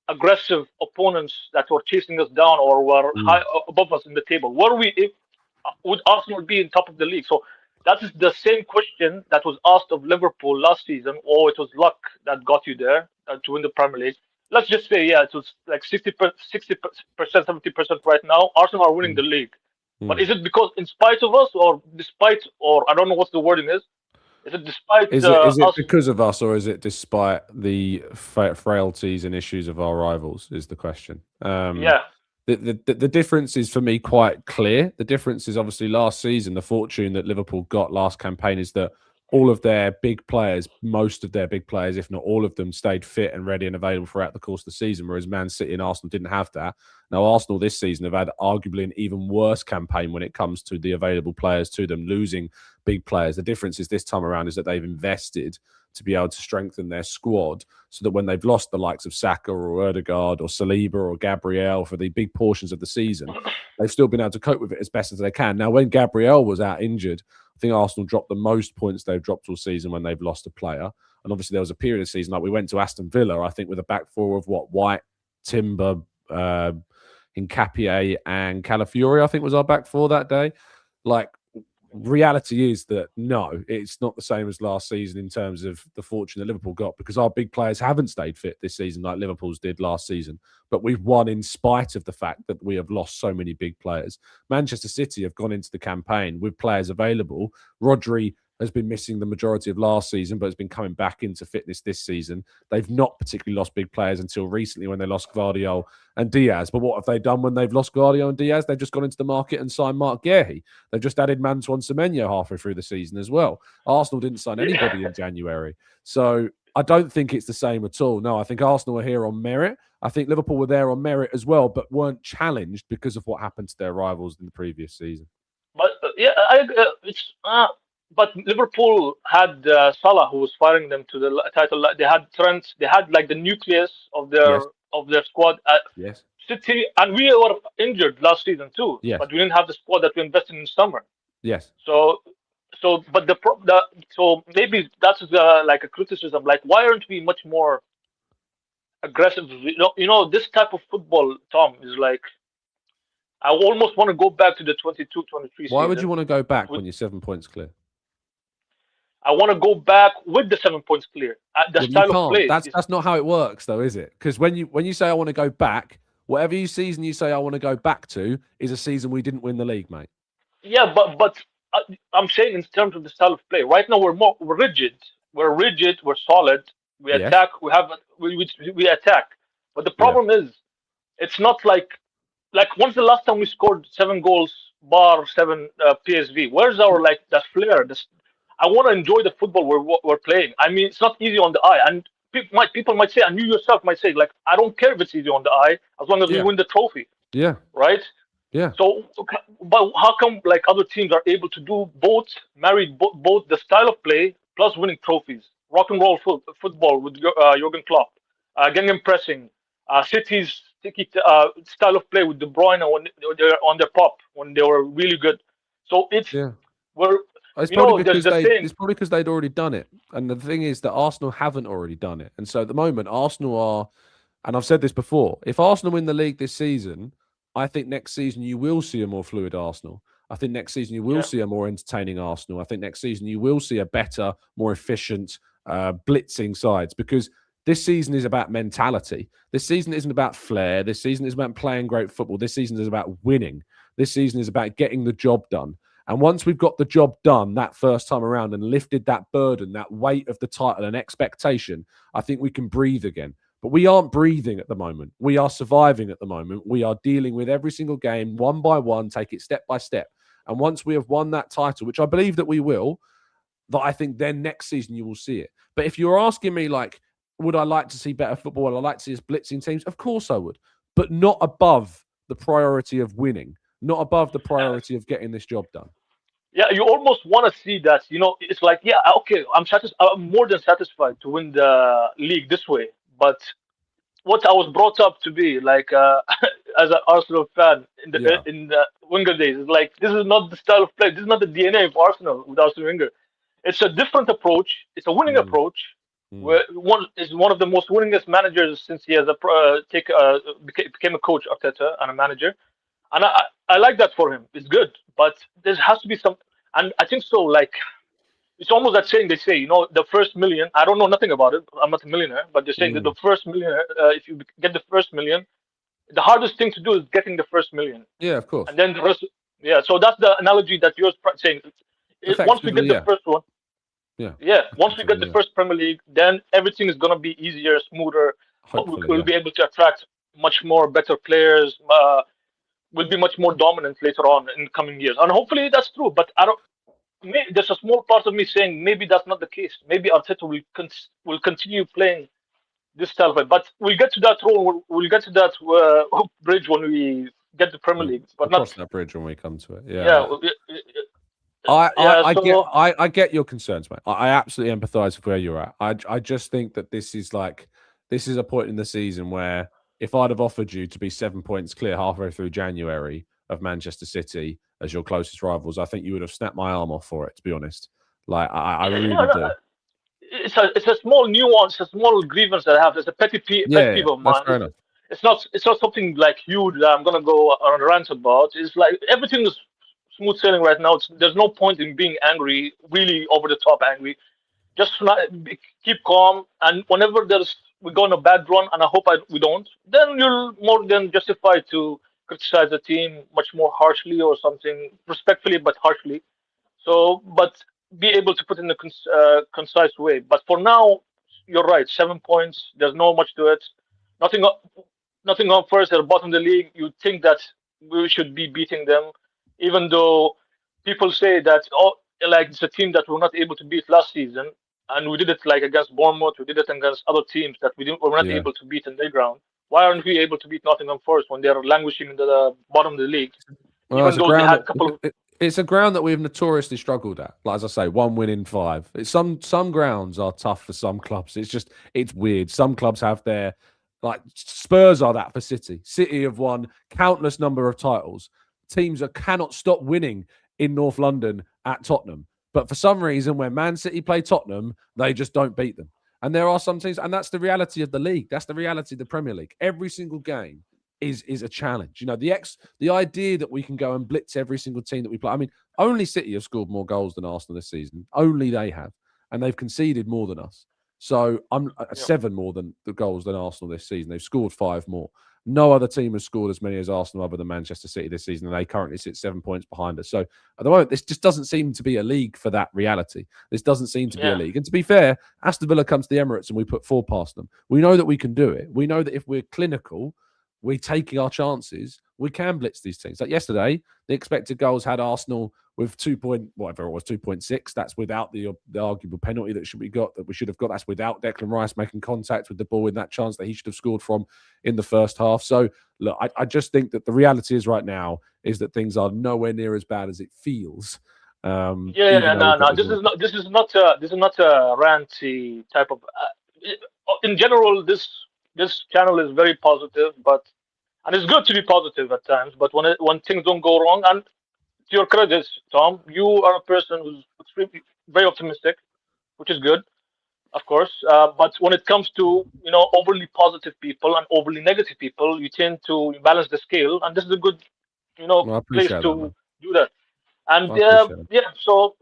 Speaker 3: aggressive opponents that were chasing us down or were high above us in the table, would Arsenal be in top of the league? So that is the same question that was asked of Liverpool last season. Oh, it was luck that got you there to win the Premier League. Let's just say, it was like 60%, 70% right now. Arsenal are winning the league. But is it because in spite of us or despite, or I don't know what the wording is? Is it despite
Speaker 1: Is it because of us or is it despite the frailties and issues of our rivals is the question. The difference is for me quite clear. The difference is obviously last season, the fortune that Liverpool got last campaign is that all of their big players, most of their big players, if not all of them, stayed fit and ready and available throughout the course of the season, whereas Man City and Arsenal didn't have that. Now, Arsenal this season have had arguably an even worse campaign when it comes to the available players to them, losing big players. The difference is this time around is that they've invested to be able to strengthen their squad so that when they've lost the likes of Saka or Odegaard or Saliba or Gabriel for the big portions of the season, they've still been able to cope with it as best as they can. Now, when Gabriel was out injured, I think Arsenal dropped the most points they've dropped all season when they've lost a player. And obviously there was a period of season, like we went to Aston Villa, I think with a back four of White, Timber, Nkapie and Calafiori, I think was our back four that day. Like, reality is that no, it's not the same as last season in terms of the fortune that Liverpool got because our big players haven't stayed fit this season like Liverpool's did last season. But we've won in spite of the fact that we have lost so many big players. Manchester City have gone into the campaign with players available. Rodri has been missing the majority of last season, but has been coming back into fitness this season. They've not particularly lost big players until recently when they lost Gvardiol and Diaz. But what have they done when they've lost Gvardiol and Diaz? They've just gone into the market and signed Mark Guehi. They've just added Antoine Semenyo halfway through the season as well. Arsenal didn't sign anybody in January. So I don't think it's the same at all. No, I think Arsenal are here on merit. I think Liverpool were there on merit as well, but weren't challenged because of what happened to their rivals in the previous season.
Speaker 3: But but Liverpool had Salah, who was firing them to the title. They had Trent. They had like the nucleus of their squad.
Speaker 1: Yes.
Speaker 3: City, and we were injured last season too.
Speaker 1: Yes.
Speaker 3: But we didn't have the squad that we invested in summer.
Speaker 1: Yes.
Speaker 3: So maybe that's like a criticism. Like, why aren't we much more aggressive? You know, this type of football, Tom, is like. I almost want to go back to the 22-23 season.
Speaker 1: Why would you want to go back when you're 7 points clear?
Speaker 3: I want to go back with the 7 points clear. The style of play.
Speaker 1: That's not how it works, though, is it? Because when you say I want to go back, whatever season you say I want to go back to is a season we didn't win the league, mate.
Speaker 3: Yeah, but I'm saying in terms of the style of play. Right now we're rigid. We're rigid. We're solid. We attack. We attack. But the problem is, it's not like when's the last time we scored 7 goals, bar 7 PSV? Where's our that flair? I want to enjoy the football we're playing. I mean, it's not easy on the eye, and people might say, and you yourself might say, I don't care if it's easy on the eye as long as we win the trophy.
Speaker 1: Yeah.
Speaker 3: Right.
Speaker 1: Yeah.
Speaker 3: So, but how come other teams are able to do both, marry both the style of play plus winning trophies? Rock and roll football with Jurgen Klopp, Gangnam pressing, City's style of play with De Bruyne when they were on their pop, when they were really good. So it's
Speaker 1: probably because they'd already done it. And the thing is that Arsenal haven't already done it. And so at the moment, Arsenal are, and I've said this before, if Arsenal win the league this season, I think next season you will see a more fluid Arsenal. I think next season you will see a more entertaining Arsenal. I think next season you will see a better, more efficient, blitzing sides, because this season is about mentality. This season isn't about flair. This season is about playing great football. This season is about winning. This season is about getting the job done. And once we've got the job done that first time around and lifted that burden, that weight of the title and expectation, I think we can breathe again. But we aren't breathing at the moment. We are surviving at the moment. We are dealing with every single game, one by one, take it step by step. And once we have won that title, which I believe that we will, that I think then next season you will see it. But if you're asking me, would I like to see better football? Would I like to see us blitzing teams? Of course I would. But not above the priority of winning. Not above the priority of getting this job done.
Speaker 3: Yeah, you almost want to see that. It's okay, I'm more than satisfied to win the league this way. But what I was brought up to be as an Arsenal fan in the Wenger days is this is not the style of play. This is not the DNA of Arsenal with Arsene Wenger. It's a different approach. It's a winning approach. Where one of the most winningest managers since he has became a coach, Arteta, and a manager. And I like that for him. It's good, but there has to be some, and I think so. It's almost that saying they say, the first million. I don't know nothing about it. I'm not a millionaire, but they're saying that the first million, if you get the first million, the hardest thing to do is getting the first million.
Speaker 1: Yeah, of course.
Speaker 3: And then the rest. Yeah, so that's the analogy that you're saying. Once we get the first one. Yeah. Once we get the first Premier League, then everything is gonna be easier, smoother. We'll be able to attract much more better players. We'll be much more dominant later on in the coming years, and hopefully that's true. But there's a small part of me saying maybe that's not the case. Maybe Arteta will continue playing this style of it. But we'll get to that role. We'll get to that bridge when we get the Premier League. But
Speaker 1: we'll cross that bridge when we come to it. I get your concerns, mate. I absolutely empathise with where you're at. I just think that this is a point in the season where if I'd have offered you to be 7 points clear halfway through January of Manchester City as your closest rivals, I think you would have snapped my arm off for it, to be honest. I really do.
Speaker 3: It's a small nuance, a small grievance that I have. It's a pet peeve of mine.
Speaker 1: That's fair enough.
Speaker 3: It's not something huge that I'm gonna go on a rant about. It's everything is smooth sailing right now. There's no point in being angry, really over the top angry. Just keep calm, and whenever we go on a bad run, and I hope we don't, then you're more than justified to criticize the team much more harshly or something, respectfully but harshly. So, but be able to put in a concise way. But for now, you're right. 7 points. There's not much to it. Nothing on first at the bottom of the league. You'd think that we should be beating them, even though people say that it's a team that we're not able to beat last season. And we did it against Bournemouth. We did it against other teams that we're not able to beat in their ground. Why aren't we able to beat Nottingham Forest when they're languishing in the bottom of the league?
Speaker 1: Well, it's a ground that we've notoriously struggled at. As I say, 1 win in 5. Some grounds are tough for some clubs. It's weird. Some clubs have their Spurs are that for City. City have won countless number of titles. Teams that cannot stop winning in North London at Tottenham. But for some reason, when Man City play Tottenham, they just don't beat them. And there are some teams, and that's the reality of the league. That's the reality of the Premier League. Every single game is a challenge. The idea that we can go and blitz every single team that we play. I mean, only City have scored more goals than Arsenal this season. Only they have. And they've conceded more than us. So I'm 7 more than the goals than Arsenal this season. They've scored 5 more. No other team has scored as many as Arsenal other than Manchester City this season, and they currently sit 7 points behind us. So at the moment, this just doesn't seem to be a league for that reality. This doesn't seem to be a league. And to be fair, Aston Villa comes to the Emirates and we put 4 past them. We know that we can do it. We know that if we're clinical, we're taking our chances, we can blitz these teams. Like yesterday, the expected goals had Arsenal with 2.6. That's without the arguable penalty that we should have got. That's without Declan Rice making contact with the ball in that chance that he should have scored from in the first half. So look, I just think that the reality is right now is that things are nowhere near as bad as it feels.
Speaker 3: No. This is not a ranty type of. In general, this channel is very positive, and it's good to be positive at times. But when things don't go wrong, and to your credit, Tom, you are a person who's extremely very optimistic, which is good, of course. But when it comes to overly positive people and overly negative people, you tend to balance the scale, and this is a good place to do that. And so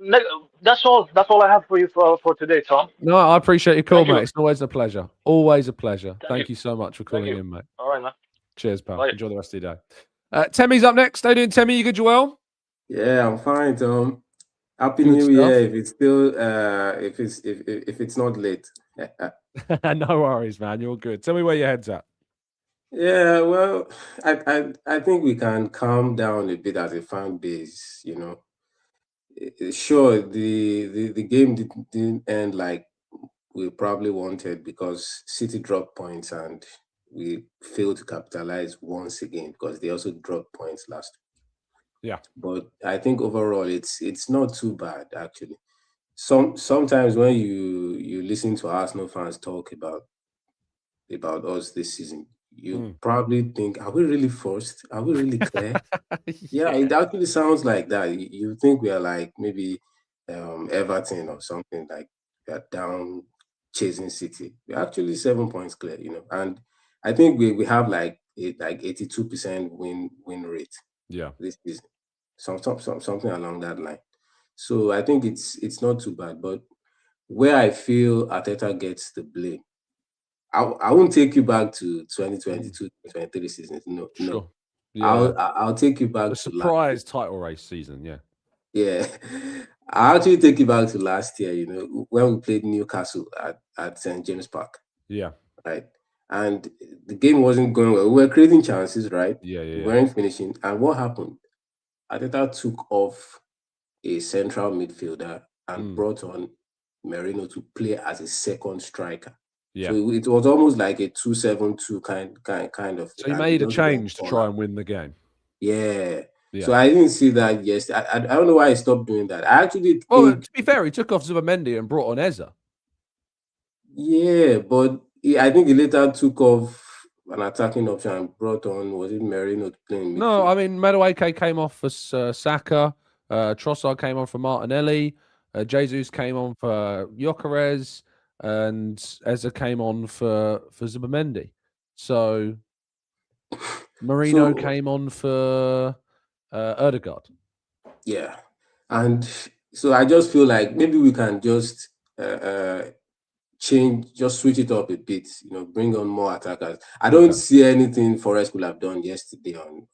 Speaker 3: that's all. That's all I have for you for today, Tom.
Speaker 1: No, I appreciate your call, mate. It's always a pleasure. Always a pleasure. Thank you so much for calling in, mate.
Speaker 3: All right, man.
Speaker 1: Cheers, pal. Bye. Enjoy the rest of your day. Temmie's up next. How you doing, Temmie? You good, Joel?
Speaker 4: Yeah, I'm fine, Tom. Happy New Year. If it's still if it's not late.
Speaker 1: No worries, man. You're good. Tell me where your head's at.
Speaker 4: Yeah, well, I think we can calm down a bit as a fan base. Sure, the game didn't end like we probably wanted because City dropped points and we failed to capitalize once again because they also dropped points last week.
Speaker 1: Yeah,
Speaker 4: but I think overall it's not too bad actually. Sometimes when you listen to Arsenal fans talk about us this season, you probably think, are we really first? Are we really clear? Yeah, it actually sounds like that. You think we are like maybe Everton or something, like we are down chasing City. We're actually 7 points clear, and I think we have like 82% win rate.
Speaker 1: Yeah,
Speaker 4: this season, something along that line. So I think it's not too bad. But where I feel Arteta gets the blame, I won't take you back to 2022-23 seasons. No. Yeah. I'll take you back
Speaker 1: the
Speaker 4: to
Speaker 1: surprise title race season.
Speaker 4: Yeah. I'll actually take you back to last year. When we played Newcastle at St. James Park.
Speaker 1: Yeah.
Speaker 4: Right. And the game wasn't going well. We were creating chances, right?
Speaker 1: Yeah.
Speaker 4: We weren't finishing. And what happened? Arteta took off a central midfielder and brought on Merino to play as a second striker.
Speaker 1: Yeah.
Speaker 4: So it was almost like a 2-7-2 kind of.
Speaker 1: So he made a change to try and win the game.
Speaker 4: Yeah. So I didn't see that yesterday. I don't know why he stopped doing that. I actually think...
Speaker 1: Well, to be fair, he took off Zubimendi and brought on Eza.
Speaker 4: Yeah, but I think he later took off an attacking option and brought on, was it Merino to play in midfield?
Speaker 1: No, I mean, Madueke came off for Saka. Trossard came on for Martinelli. Jesus came on for Gyökeres. And Eza came on for Zubimendi. So Marino came on for Ødegaard.
Speaker 4: Yeah. And so I just feel like maybe we can just switch it up a bit, bring on more attackers. I don't see anything Forest could have done yesterday on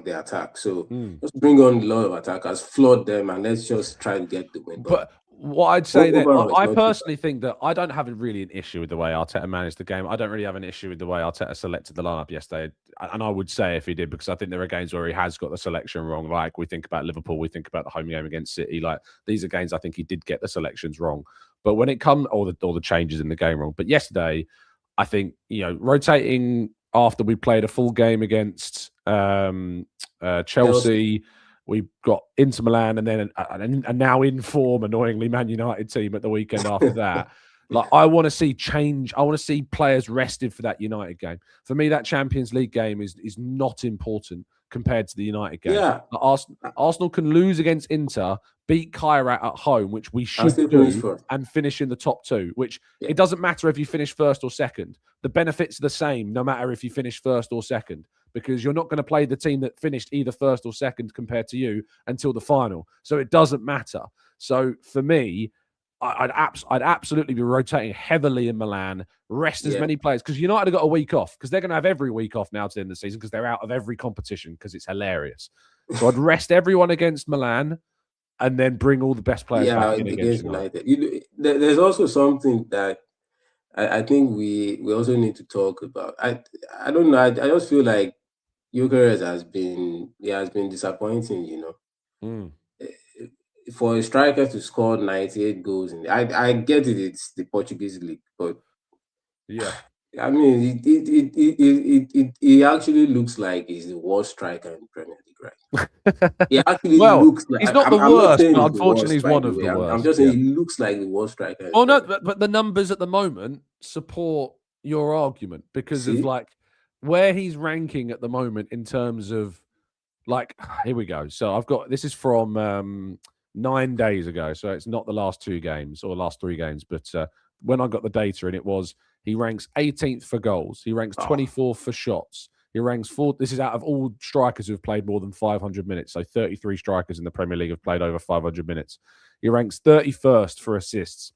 Speaker 4: the attack. So just bring on a lot of attackers, flood them, and let's just try to get the win.
Speaker 1: But what I'd say then, I personally think that I don't have really an issue with the way Arteta managed the game. I don't really have an issue with the way Arteta selected the lineup yesterday. And I would say if he did, because I think there are games where he has got the selection wrong. Like we think about Liverpool, we think about the home game against City. Like these are games I think he did get the selections wrong. But when it comes, all the changes in the game wrong. But yesterday, I think, rotating after we played a full game against Chelsea. We've got Inter Milan and then and now in form, annoyingly, Man United team at the weekend after that. Like, I want to see change. I want to see players rested for that United game. For me, that Champions League game is not important compared to the United game.
Speaker 4: Yeah.
Speaker 1: Arsenal can lose against Inter, beat Kairat at home, which we should do, and finish in the top 2, which it doesn't matter if you finish first or second. The benefits are the same, no matter if you finish first or second, because you're not going to play the team that finished either first or second compared to you until the final. So it doesn't matter. So for me, I'd absolutely be rotating heavily in Milan, rest as many players, because United have got a week off, because they're going to have every week off now to the end of the season, because they're out of every competition, because it's hilarious. So I'd rest everyone against Milan and then bring all the best players back in against United.
Speaker 4: There's also something that I think we also need to talk about. I don't know. I just feel like Gyökeres has been disappointing, For a striker to score 98 goals, I get it, it's the Portuguese league, but I mean, it actually looks like he's the worst striker in the Premier League, right? He actually looks like,
Speaker 1: he's not the worst, but unfortunately, he's one of the worst.
Speaker 4: I'm just saying, he looks like the worst striker.
Speaker 1: Oh no, but the numbers at the moment support your argument, because of like where he's ranking at the moment in terms of, like, here we go. So this is from 9 days ago, so it's not the last 2 games or last 3 games, but when I got the data, and it was, he ranks 18th for goals, he ranks 24th for shots, he ranks 4th. This is out of all strikers who have played more than 500 minutes. So 33 strikers in the Premier League have played over 500 minutes. He ranks 31st for assists,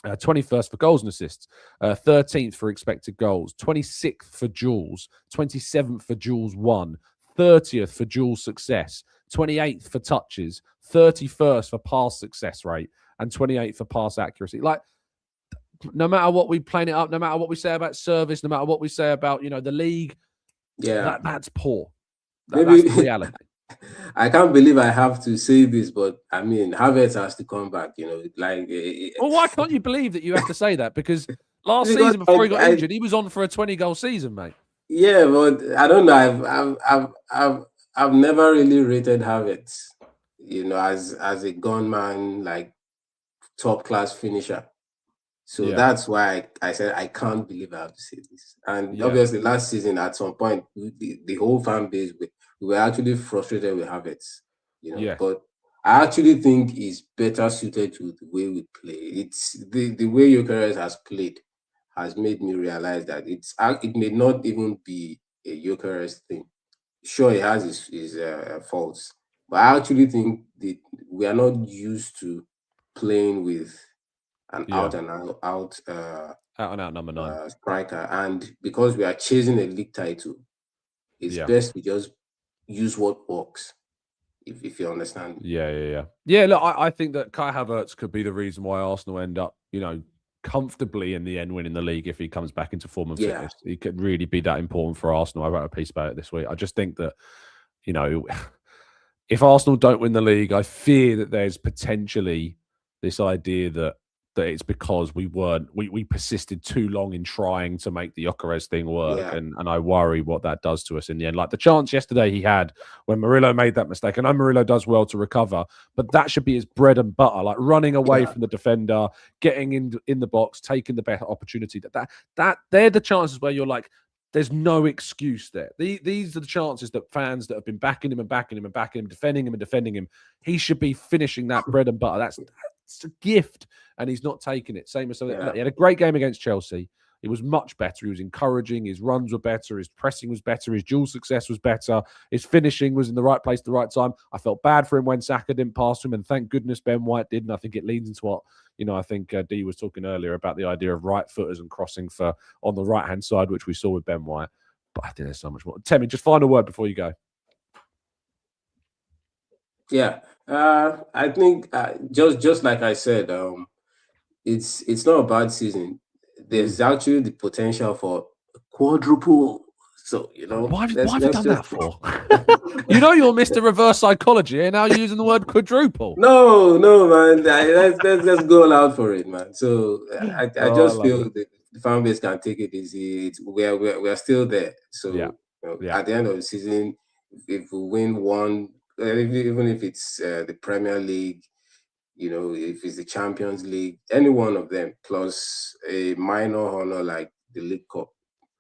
Speaker 1: 21st for goals and assists, 13th for expected goals, 26th for duels, 27th for duels won, 30th for dual success, 28th for touches, 31st for pass success rate, and 28th for pass accuracy. Like, no matter what we plane it up, no matter what we say about service, no matter what we say about, the league, that's poor. That's the reality.
Speaker 4: I can't believe I have to say this, but I mean, Havertz has to come back,
Speaker 1: Well, why can't you believe that you have to say that? Because last season, before he got injured, he was on for a 20-goal season, mate.
Speaker 4: Yeah, but I don't know. I've never really rated Havertz, as a gunman, like top class finisher. So that's why I said I can't believe I have to say this. And obviously, last season at some point, the whole fan base, we were actually frustrated with Havertz, But I actually think he's better suited to the way we play. It's the way Gyökeres has played has made me realize that it may not even be a Gyökeres thing. Sure, he has his faults, but I actually think that we are not used to playing with an out and out
Speaker 1: number 9
Speaker 4: striker, and because we are chasing a league title, it's best we just use what works. If you understand.
Speaker 1: Yeah. Look, I think that Kai Havertz could be the reason why Arsenal end up, comfortably in the end winning the league if he comes back into form and fitness. He could really be that important for Arsenal. I wrote a piece about it this week. I just think that, if Arsenal don't win the league, I fear that there's potentially this idea that it's because we persisted too long in trying to make the Gyökeres thing work, and I worry what that does to us in the end. Like the chance yesterday he had when Murillo made that mistake, and I know Murillo does well to recover, but that should be his bread and butter, like running away from the defender, getting in the box, taking the better opportunity. That they're the chances where you're like, there's no excuse there. These are the chances that fans that have been backing him, defending him, he should be finishing that bread and butter. That's a gift, and he's not taking it. Same as something. He had a great game against Chelsea. It was much better. He was encouraging. His runs were better. His pressing was better. His dual success was better. His finishing was in the right place at the right time. I felt bad for him when Saka didn't pass him, and thank goodness Ben White did. And I think it leads into what I think Dee was talking earlier about the idea of right footers and crossing on the right hand side, which we saw with Ben White. But I think there's so much more. Temi, just final word before you go.
Speaker 4: Yeah, I think just like I said, it's not a bad season. There's actually the potential for quadruple. So
Speaker 1: why have you done that for? You're Mr. Reverse Psychology, and now you're using the word quadruple.
Speaker 4: No, man. Let's go out for it, man. So I just feel the fan base can take it easy. We're still there. So at the end of the season, if we win one, even if it's the Premier League, if it's the Champions League, any one of them, plus a minor honor like the League Cup,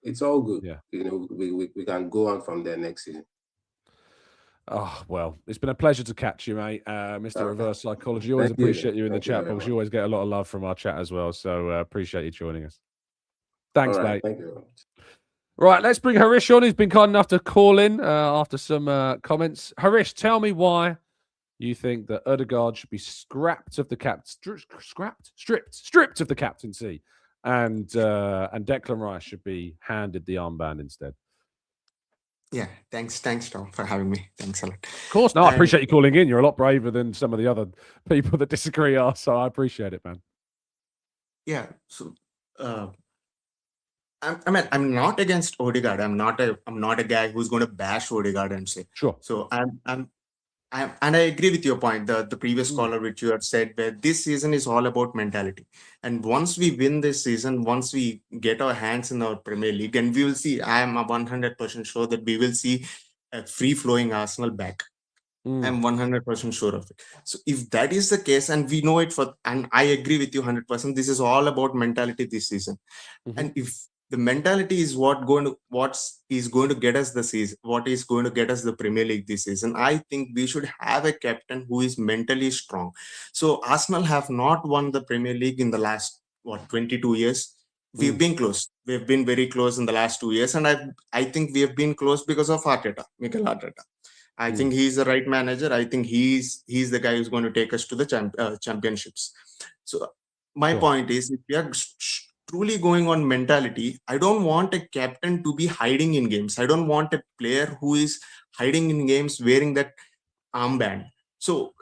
Speaker 4: it's all good.
Speaker 1: Yeah.
Speaker 4: We can go on from there next season.
Speaker 1: Oh, well, it's been a pleasure to catch you, mate. Mr. Reverse Psychology. Always appreciate you in the chat box. You always get a lot of love from our chat as well. So appreciate you joining us. Thanks, mate.
Speaker 4: Thank you very much.
Speaker 1: Right, let's bring Harish on. He's been kind enough to call in after some comments. Harish, tell me why you think that Odegaard should be scrapped of the stripped of the captaincy, and Declan Rice should be handed the armband instead.
Speaker 5: Yeah, thanks, Tom, for having me. Thanks a lot.
Speaker 1: Of course, no, I appreciate you calling in. You're a lot braver than some of the other people that disagree are, so I appreciate it, man.
Speaker 5: Yeah, so I'm not against Odegaard. I'm not a guy who's going to bash Odegaard and say
Speaker 1: sure.
Speaker 5: So and I agree with your point, the previous caller, which you had said, where this season is all about mentality. And once we win this season, once we get our hands in our Premier League, and we will see, I am 100% sure that we will see a free-flowing Arsenal back. I'm 100% sure of it. So if that is the case, and we know it and I agree with you 100%, this is all about mentality this season. And if the mentality is what is going to get us the season, what is going to get us the Premier League this season, I think we should have a captain who is mentally strong. So Arsenal have not won the Premier League in the last 22 years. We've been close. We've been very close in the last 2 years, and I think we have been close because of Mikel Arteta. I think he's the right manager. I think he's the guy who's going to take us to the championships. So my point is, if we are truly going on mentality, I don't want a captain to be hiding in games. I don't want a player who is hiding in games wearing that armband. So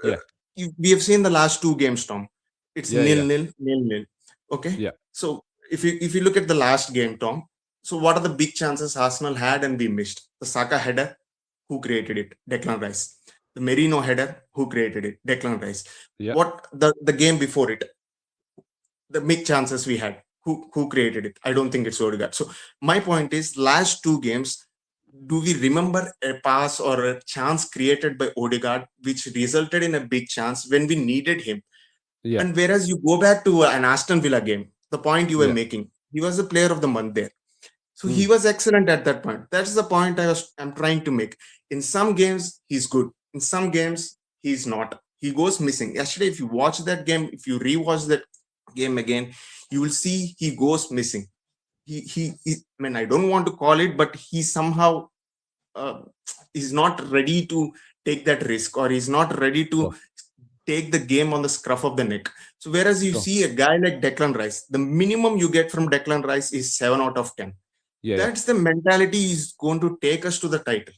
Speaker 5: we have seen the last 2 games, Tom. It's nil. Okay.
Speaker 1: Yeah.
Speaker 5: So if you look at the last game, Tom, so what are the big chances Arsenal had and we missed? The Saka header, who created it? Declan Rice. The Merino header, who created it? Declan Rice.
Speaker 1: Yeah.
Speaker 5: What the game before it? The big chances we had. Who created it? I don't think it's Odegaard. So my point is, last 2 games, do we remember a pass or a chance created by Odegaard which resulted in a big chance when we needed him?
Speaker 1: Yeah.
Speaker 5: And whereas you go back to an Aston Villa game, the point you were making, he was the player of the month there. So he was excellent at that point. That's the point I'm trying to make. In some games, he's good. In some games, he's not. He goes missing. Yesterday, if you watch that game, if you rewatch that game again, you will see he goes missing. I mean, I don't want to call it, but he somehow is not ready to take that risk, or he's not ready to take the game on the scruff of the neck. So whereas you see a guy like Declan Rice, the minimum you get from Declan Rice is 7 out of 10. That's the mentality is going to take us to the title.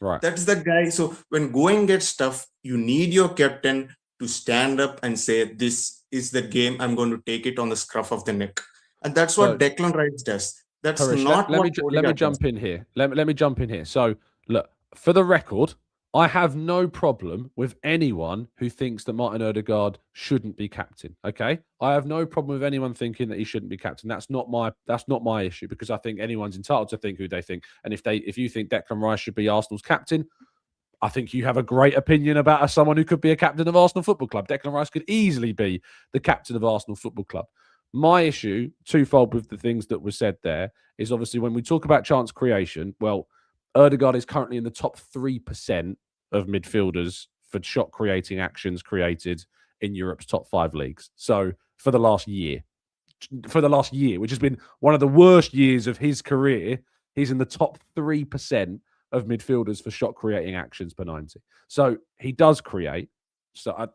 Speaker 1: Right.
Speaker 5: That's the guy. So when going gets tough, you need your captain to stand up and say, this is the game, I'm going to take it on the scruff of the neck. And that's what Declan Rice does. That's
Speaker 1: Harish,
Speaker 5: not
Speaker 1: let
Speaker 5: what
Speaker 1: me jump in here. Let me jump in here. So look, for the record, I have no problem with anyone who thinks that Martin Odegaard shouldn't be captain. Okay, I have no problem with anyone thinking that he shouldn't be captain. That's not my issue, because I think anyone's entitled to think who they think. And if you think Declan Rice should be Arsenal's captain, I think you have a great opinion about someone who could be a captain of Arsenal Football Club. Declan Rice could easily be the captain of Arsenal Football Club. My issue, twofold with the things that were said there, is obviously when we talk about chance creation, well, Odegaard is currently in the top 3% of midfielders for shot creating actions created in Europe's top 5 leagues. So for the last year, which has been one of the worst years of his career, he's in the top 3% of midfielders for shot creating actions per 90. So he does create. So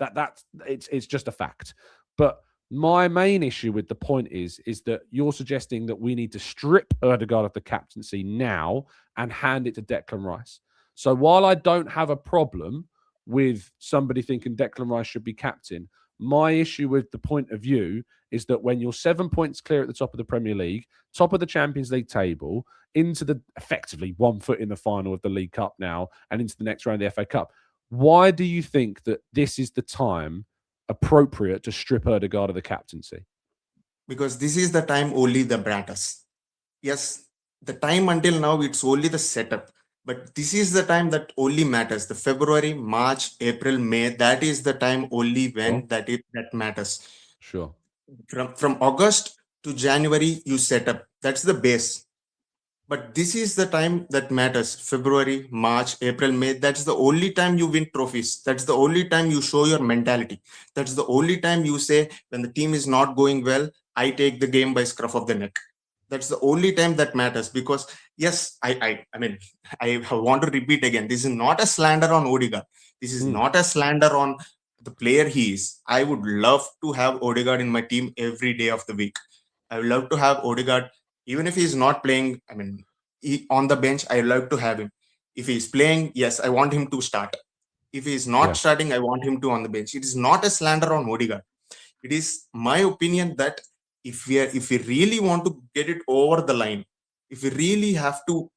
Speaker 1: it's just a fact. But my main issue with the point is that you're suggesting that we need to strip Odegaard of the captaincy now and hand it to Declan Rice. So while I don't have a problem with somebody thinking Declan Rice should be captain, my issue with the point of view is that when you're 7 points clear at the top of the Premier League, top of the Champions League table, into the effectively 1 foot in the final of the League Cup now, and into the next round of the FA Cup, why do you think that this is the time appropriate to strip Odegaard of the captaincy?
Speaker 5: Because this is the time only that matters. Yes, the time until now, it's only the setup. But this is the time that only matters. The February, March, April, May, that is the time only when that matters.
Speaker 1: Sure.
Speaker 5: From August to January, you set up. That's the base. But this is the time that matters. February, March, April, May. That's the only time you win trophies. That's the only time you show your mentality. That's the only time you say, when the team is not going well, I take the game by scruff of the neck. That's the only time that matters. Because yes, I mean, I want to repeat again. This is not a slander on Odegaard. This is not a slander on the player he is. I would love to have Odegaard in my team every day of the week. I would love to have Odegaard, even if he's not playing. I mean, on the bench, I love to have him. If he's playing, yes, I want him to start. If he's not starting, I want him to on the bench. It is not a slander on Odegaard. It is my opinion that if we really want to get it over the line, if we really have to,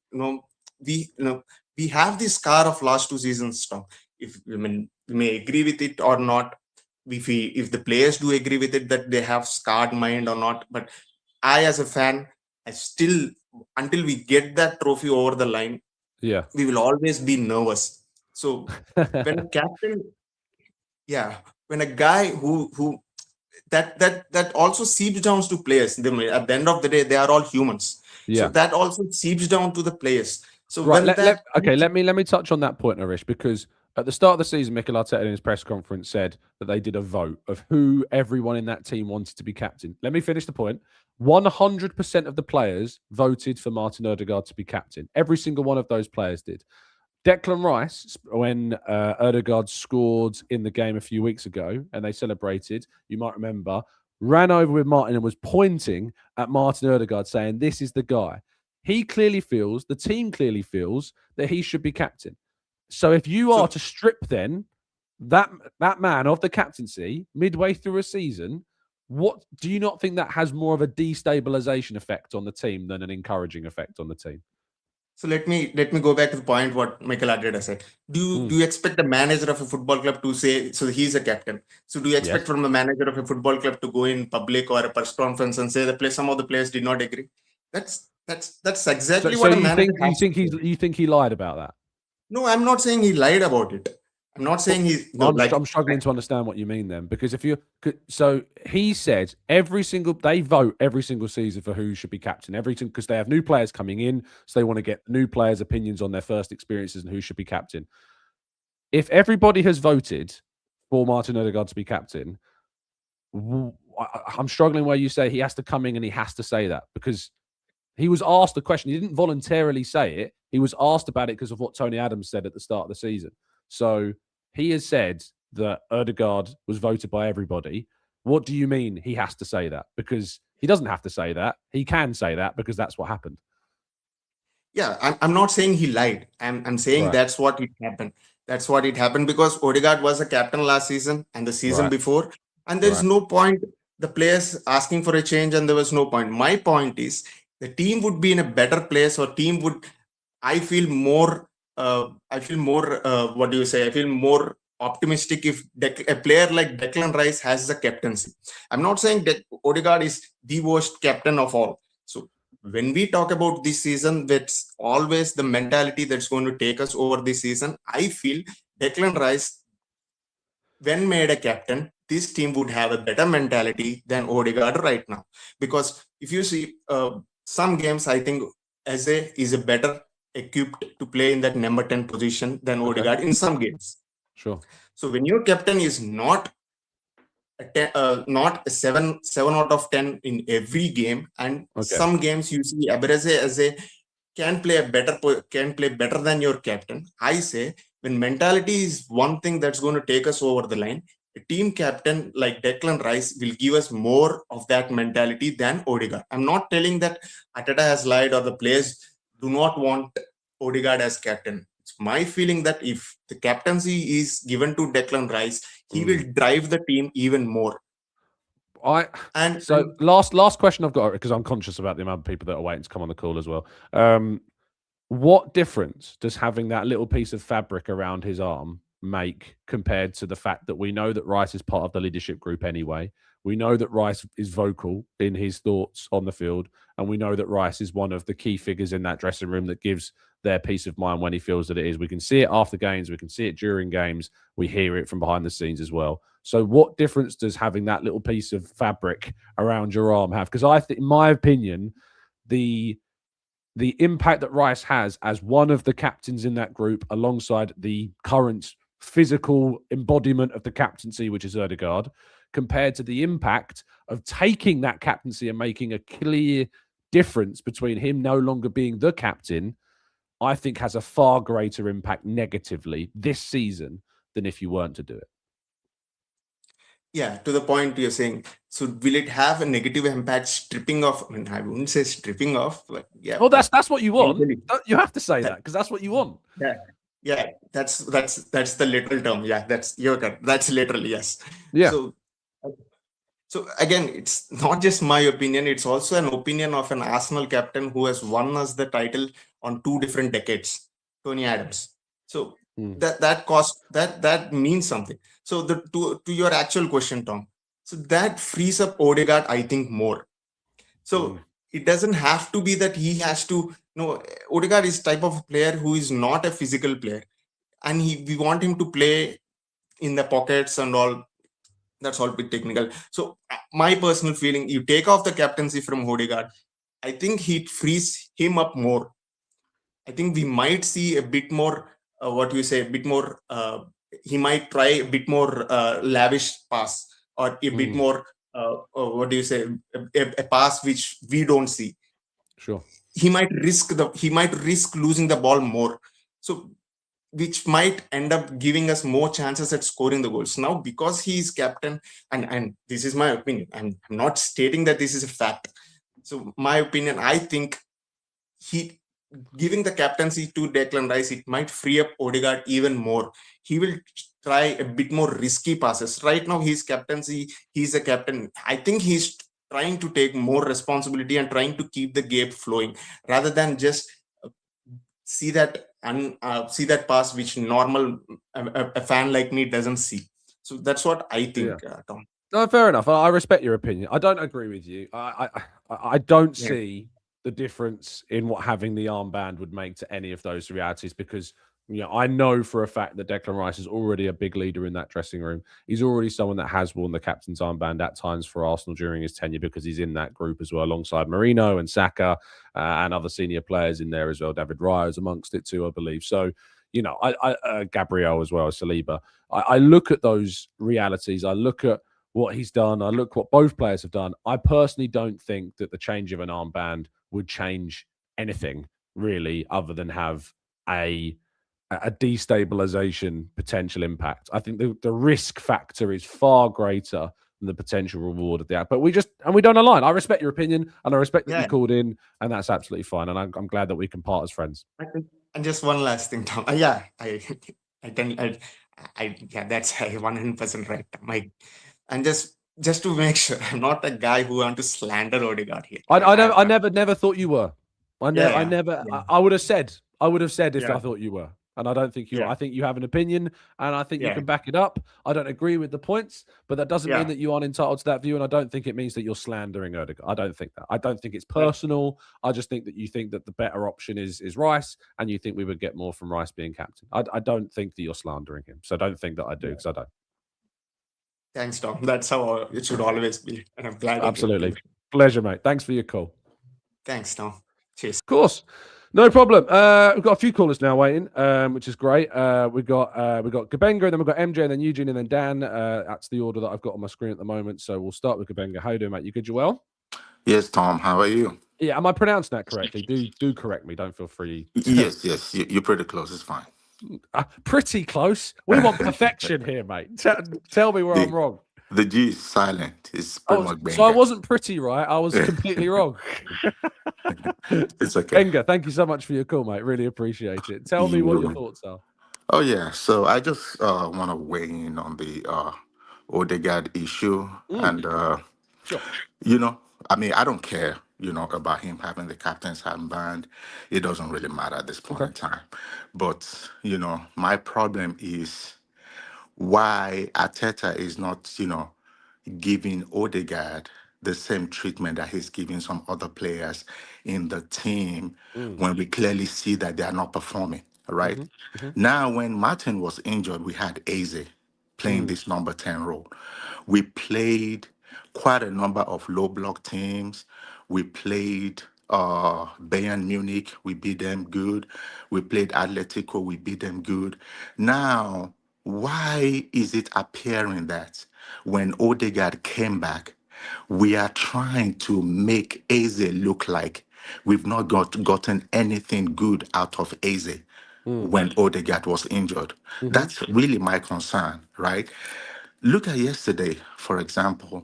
Speaker 5: we have this scar of last 2 seasons, Tom. If we may agree with it or not, if the players do agree with it that they have scarred mind or not, but I as a fan, I still, until we get that trophy over the line, we will always be nervous. So when a captain, when a guy who that also seeps down to players. At the end of the day, they are all humans. So that also seeps down to the players. So
Speaker 1: let me touch on that point, Arish, because at the start of the season, Mikel Arteta in his press conference said that they did a vote of who everyone in that team wanted to be captain. Let me finish the point. 100% of the players voted for Martin Odegaard to be captain. Every single one of those players did. Declan Rice, when Odegaard scored in the game a few weeks ago and they celebrated, you might remember, ran over with Martin and was pointing at Martin Odegaard saying, this is the guy. He clearly feels, the team clearly feels that he should be captain. So if you are to strip then that man of the captaincy midway through a season, what do you not think that has more of a destabilization effect on the team than an encouraging effect on the team?
Speaker 5: So let me go back to the point what Mikel Arteta said. Do you expect a manager of a football club to say, so he's a captain? So do you expect from a manager of a football club to go in public or a press conference and say some of the players did not agree? That's exactly what a manager has to do.
Speaker 1: You think he lied about that?
Speaker 5: No, I'm not saying he lied about it. I'm not saying he's. No,
Speaker 1: I'm struggling to understand what you mean then, because he said they vote every single season for who should be captain, because they have new players coming in, so they want to get new players' opinions on their first experiences and who should be captain. If everybody has voted for Martin Odegaard to be captain, I'm struggling where you say he has to come in and he has to say that, because he was asked the question. He didn't voluntarily say it. He was asked about it because of what Tony Adams said at the start of the season. So he has said that Odegaard was voted by everybody. What do you mean he has to say that? Because he doesn't have to say that. He can say that because that's what happened.
Speaker 5: Yeah, I'm not saying he lied. I'm saying that's what it happened. That's what it happened because Odegaard was a captain last season and the season before. And there's no point the players asking for a change, and there was no point. My point is the team would be in a better place, or team would, I feel more optimistic if a player like Declan Rice has the captaincy. I'm not saying that Odegaard is the worst captain of all. So when we talk about this season, that's always the mentality that's going to take us over this season. I feel Declan Rice, when made a captain, this team would have a better mentality than Odegaard right now. Because if you see some games, I think Eze is a better equipped to play in that number 10 position than Odegaard in some games.
Speaker 1: Sure.
Speaker 5: So when your captain is not a 7 out of 10 in every game, and some games you see Eze can play better than your captain. I say when mentality is one thing that's going to take us over the line, a team captain like Declan Rice will give us more of that mentality than Odegaard. I'm not telling that Arteta has lied or the players do not want Odegaard as captain. It's my feeling that if the captaincy is given to Declan Rice, he will drive the team even more.
Speaker 1: Last question I've got, because I'm conscious about the amount of people that are waiting to come on the call as well. What difference does having that little piece of fabric around his arm make compared to the fact that we know that Rice is part of the leadership group anyway? We know that Rice is vocal in his thoughts on the field, and we know that Rice is one of the key figures in that dressing room that gives their peace of mind when he feels that it is. We can see it after games, we can see it during games, we hear it from behind the scenes as well. So what difference does having that little piece of fabric around your arm have? Because I think, in my opinion, the impact that Rice has as one of the captains in that group, alongside the current physical embodiment of the captaincy, which is Odegaard, compared to the impact of taking that captaincy and making a clear difference between him no longer being the captain, I think has a far greater impact negatively this season than if you weren't to do it.
Speaker 5: Yeah, to the point you're saying. So will it have a negative impact stripping off? I mean, I wouldn't say stripping off, but yeah.
Speaker 1: Well, that's what you want.
Speaker 5: Mentally.
Speaker 1: You have to say that because that's what you want.
Speaker 5: Yeah, that's the literal term. Yeah, you're correct. That's literally, yes.
Speaker 1: Yeah.
Speaker 5: So again, it's not just my opinion, it's also an opinion of an Arsenal captain who has won us the title on 2 different decades, Tony Adams. So that means something. So to your actual question, Tom, so that frees up Odegaard, I think, more. So it doesn't have to be that he has to. No, Odegaard is type of player who is not a physical player, and we want him to play in the pockets and all. That's all bit technical. So my personal feeling, you take off the captaincy from Odegaard, I think he frees him up more. I think we might see a bit more, he might try a bit more lavish pass, or a bit more, a pass which we don't see.
Speaker 1: Sure.
Speaker 5: He might risk losing the ball more. So which might end up giving us more chances at scoring the goals. Now, because he is captain, and this is my opinion, I'm not stating that this is a fact. So my opinion, I think giving the captaincy to Declan Rice, it might free up Odegaard even more. He will try a bit more risky passes. Right now, he's a captain. I think he's trying to take more responsibility and trying to keep the game flowing rather than just see that pass which normal a fan like me doesn't see. So that's what I think, Tom.
Speaker 1: No, fair enough. I respect your opinion. I don't agree with you. I don't see the difference in what having the armband would make to any of those realities, because I know for a fact that Declan Rice is already a big leader in that dressing room. He's already someone that has worn the captain's armband at times for Arsenal during his tenure, because he's in that group as well, alongside Mourinho and Saka and other senior players in there as well. David Raya is amongst it too, I believe. So, Gabriel as well as Saliba. I look at those realities. I look at what he's done. I look what both players have done. I personally don't think that the change of an armband would change anything really, other than have a destabilization potential impact. I think the risk factor is far greater than the potential reward of that. But we don't align. I respect your opinion, and I respect that you called in, and that's absolutely fine. And I'm glad that we can part as friends.
Speaker 5: And just one last thing, Tom. That's 100% right. And just to make sure, I'm not a guy who want to slander Odegaard here.
Speaker 1: I never thought you were. I would have said if I thought you were. And I don't think you are. I think you have an opinion, and I think you can back it up. I don't agree with the points, but that doesn't mean that you aren't entitled to that view. And I don't think it means that you're slandering Odegaard. I don't think that. I don't think it's personal. I just think that you think that the better option is Rice, and you think we would get more from Rice being captain. I don't think that you're slandering him. So don't think that I do, because I don't.
Speaker 5: Thanks, Tom. That's how it should always be. And I'm glad.
Speaker 1: Absolutely. Pleasure, mate. Thanks for your call.
Speaker 5: Thanks, Tom. Cheers.
Speaker 1: Of course. No problem. We've got a few callers now waiting, which is great. We've got Gabenga, and then we've got MJ, and then Eugene, and then Dan. That's the order that I've got on my screen at the moment. So we'll start with Gabenga. How you doing, mate? You good? You well?
Speaker 6: Yes, Tom. How are you?
Speaker 1: Yeah, am I pronouncing that correctly? Do correct me. Don't feel free.
Speaker 6: Yes. You're pretty close. It's fine.
Speaker 1: Pretty close. We want perfection here, mate. Tell me where I'm wrong.
Speaker 6: The G is silent. It's pretty much Benga.
Speaker 1: So I wasn't pretty, right? I was completely wrong.
Speaker 6: It's okay.
Speaker 1: Benga, thank you so much for your call, mate. Really appreciate it. Tell me what your thoughts are.
Speaker 6: Oh, yeah. So I just want to weigh in on the Odegaard issue. And,
Speaker 1: sure.
Speaker 6: I don't care, about him having the captain's armband. It doesn't really matter at this point in time. But, my problem is why Arteta is not, giving Odegaard the same treatment that he's giving some other players in the team when we clearly see that they are not performing, right? Now, when Martin was injured, we had Eze playing this number 10 role. We played quite a number of low block teams. We played Bayern Munich, we beat them good. We played Atletico, we beat them good. Now, why is it appearing that when Odegaard came back, we are trying to make Eze look like we've not gotten anything good out of Eze when Odegaard was injured. That's really my concern, right? Look at yesterday, for example.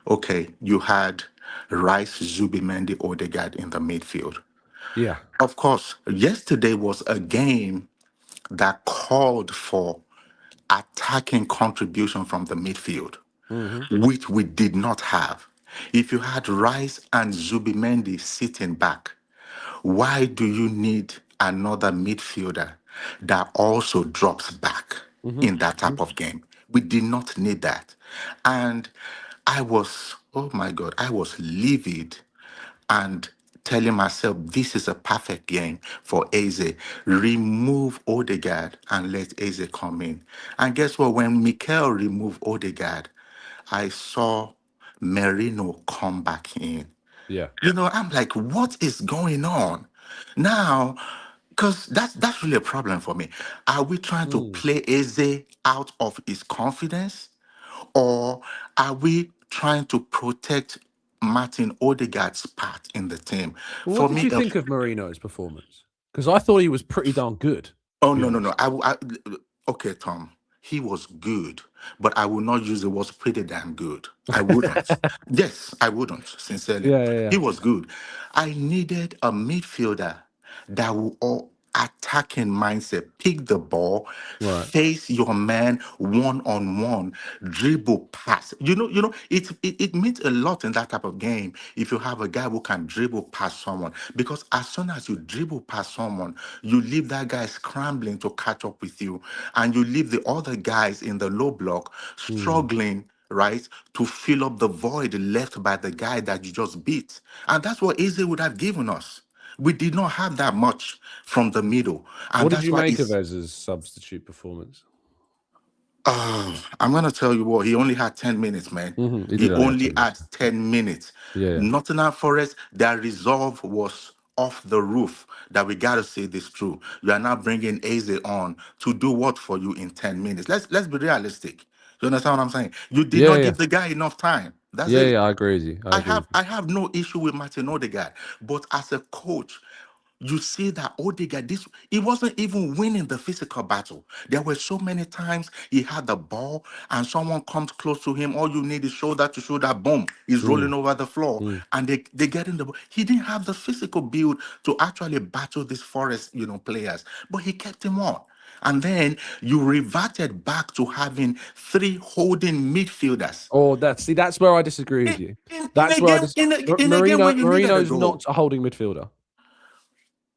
Speaker 6: Okay, you had Rice, Zubimendi, Odegaard in the midfield.
Speaker 1: Yeah.
Speaker 6: Of course, yesterday was a game that called for attacking contribution from the midfield, which we did not have. If you had Rice and Zubimendi sitting back, why do you need another midfielder that also drops back in that type of game? We did not need that. And I was, oh my God, I was livid and telling myself this is a perfect game for Eze. Remove Odegaard and let Eze come in. And guess what? When Mikel removed Odegaard, I saw Merino come back in.
Speaker 1: Yeah.
Speaker 6: You know, I'm like, what is going on? Now, because that's really a problem for me. Are we trying to play Eze out of his confidence? Or are we trying to protect Martin Odegaard's part in the team?
Speaker 1: Well,
Speaker 6: For
Speaker 1: what did
Speaker 6: me,
Speaker 1: you think of Marino's performance? Because I thought he was pretty darn good.
Speaker 6: oh no. Okay, Tom, he was good, but I will not use the words pretty damn good. I wouldn't. Yes, I wouldn't. Sincerely,
Speaker 1: Yeah.
Speaker 6: he was good. I needed a midfielder that will all attacking mindset, pick the ball,
Speaker 1: Right.
Speaker 6: face your man one on one, dribble pass. It means a lot in that type of game if you have a guy who can dribble past someone. Because as soon as you dribble past someone, you leave that guy scrambling to catch up with you, and you leave the other guys in the low block struggling, right, to fill up the void left by the guy that you just beat. And that's what Eze would have given us. We did not have that much from the middle. And
Speaker 1: What did
Speaker 6: that's
Speaker 1: you
Speaker 6: why
Speaker 1: make of
Speaker 6: it's
Speaker 1: Ez's substitute performance?
Speaker 6: I'm gonna tell you what, he only had 10 minutes, man.
Speaker 1: He
Speaker 6: He
Speaker 1: did only have
Speaker 6: only
Speaker 1: 10
Speaker 6: had
Speaker 1: minutes.
Speaker 6: 10 minutes.
Speaker 1: Yeah.
Speaker 6: Nottingham Forest, their resolve was off the roof that we gotta say this true. You are now bringing Eze on to do what for you in 10 minutes? Let's be realistic. You understand what I'm saying? You did not
Speaker 1: Yeah.
Speaker 6: give the guy enough time. That's
Speaker 1: Yeah,
Speaker 6: it.
Speaker 1: I agree with you.
Speaker 6: I have no issue with Martin Odegaard, but as a coach, you see that Odegaard, he wasn't even winning the physical battle. There were so many times he had the ball and someone comes close to him. All you need is shoulder to shoulder, boom, he's rolling over the floor. And they get in the ball. He didn't have the physical build to actually battle these Forest, players, but he kept him on. And then you reverted back to having three holding midfielders.
Speaker 1: Oh, that's where I disagree with you. That's where I
Speaker 6: In a game where you needed a
Speaker 1: Marino's
Speaker 6: goal.
Speaker 1: not a holding midfielder.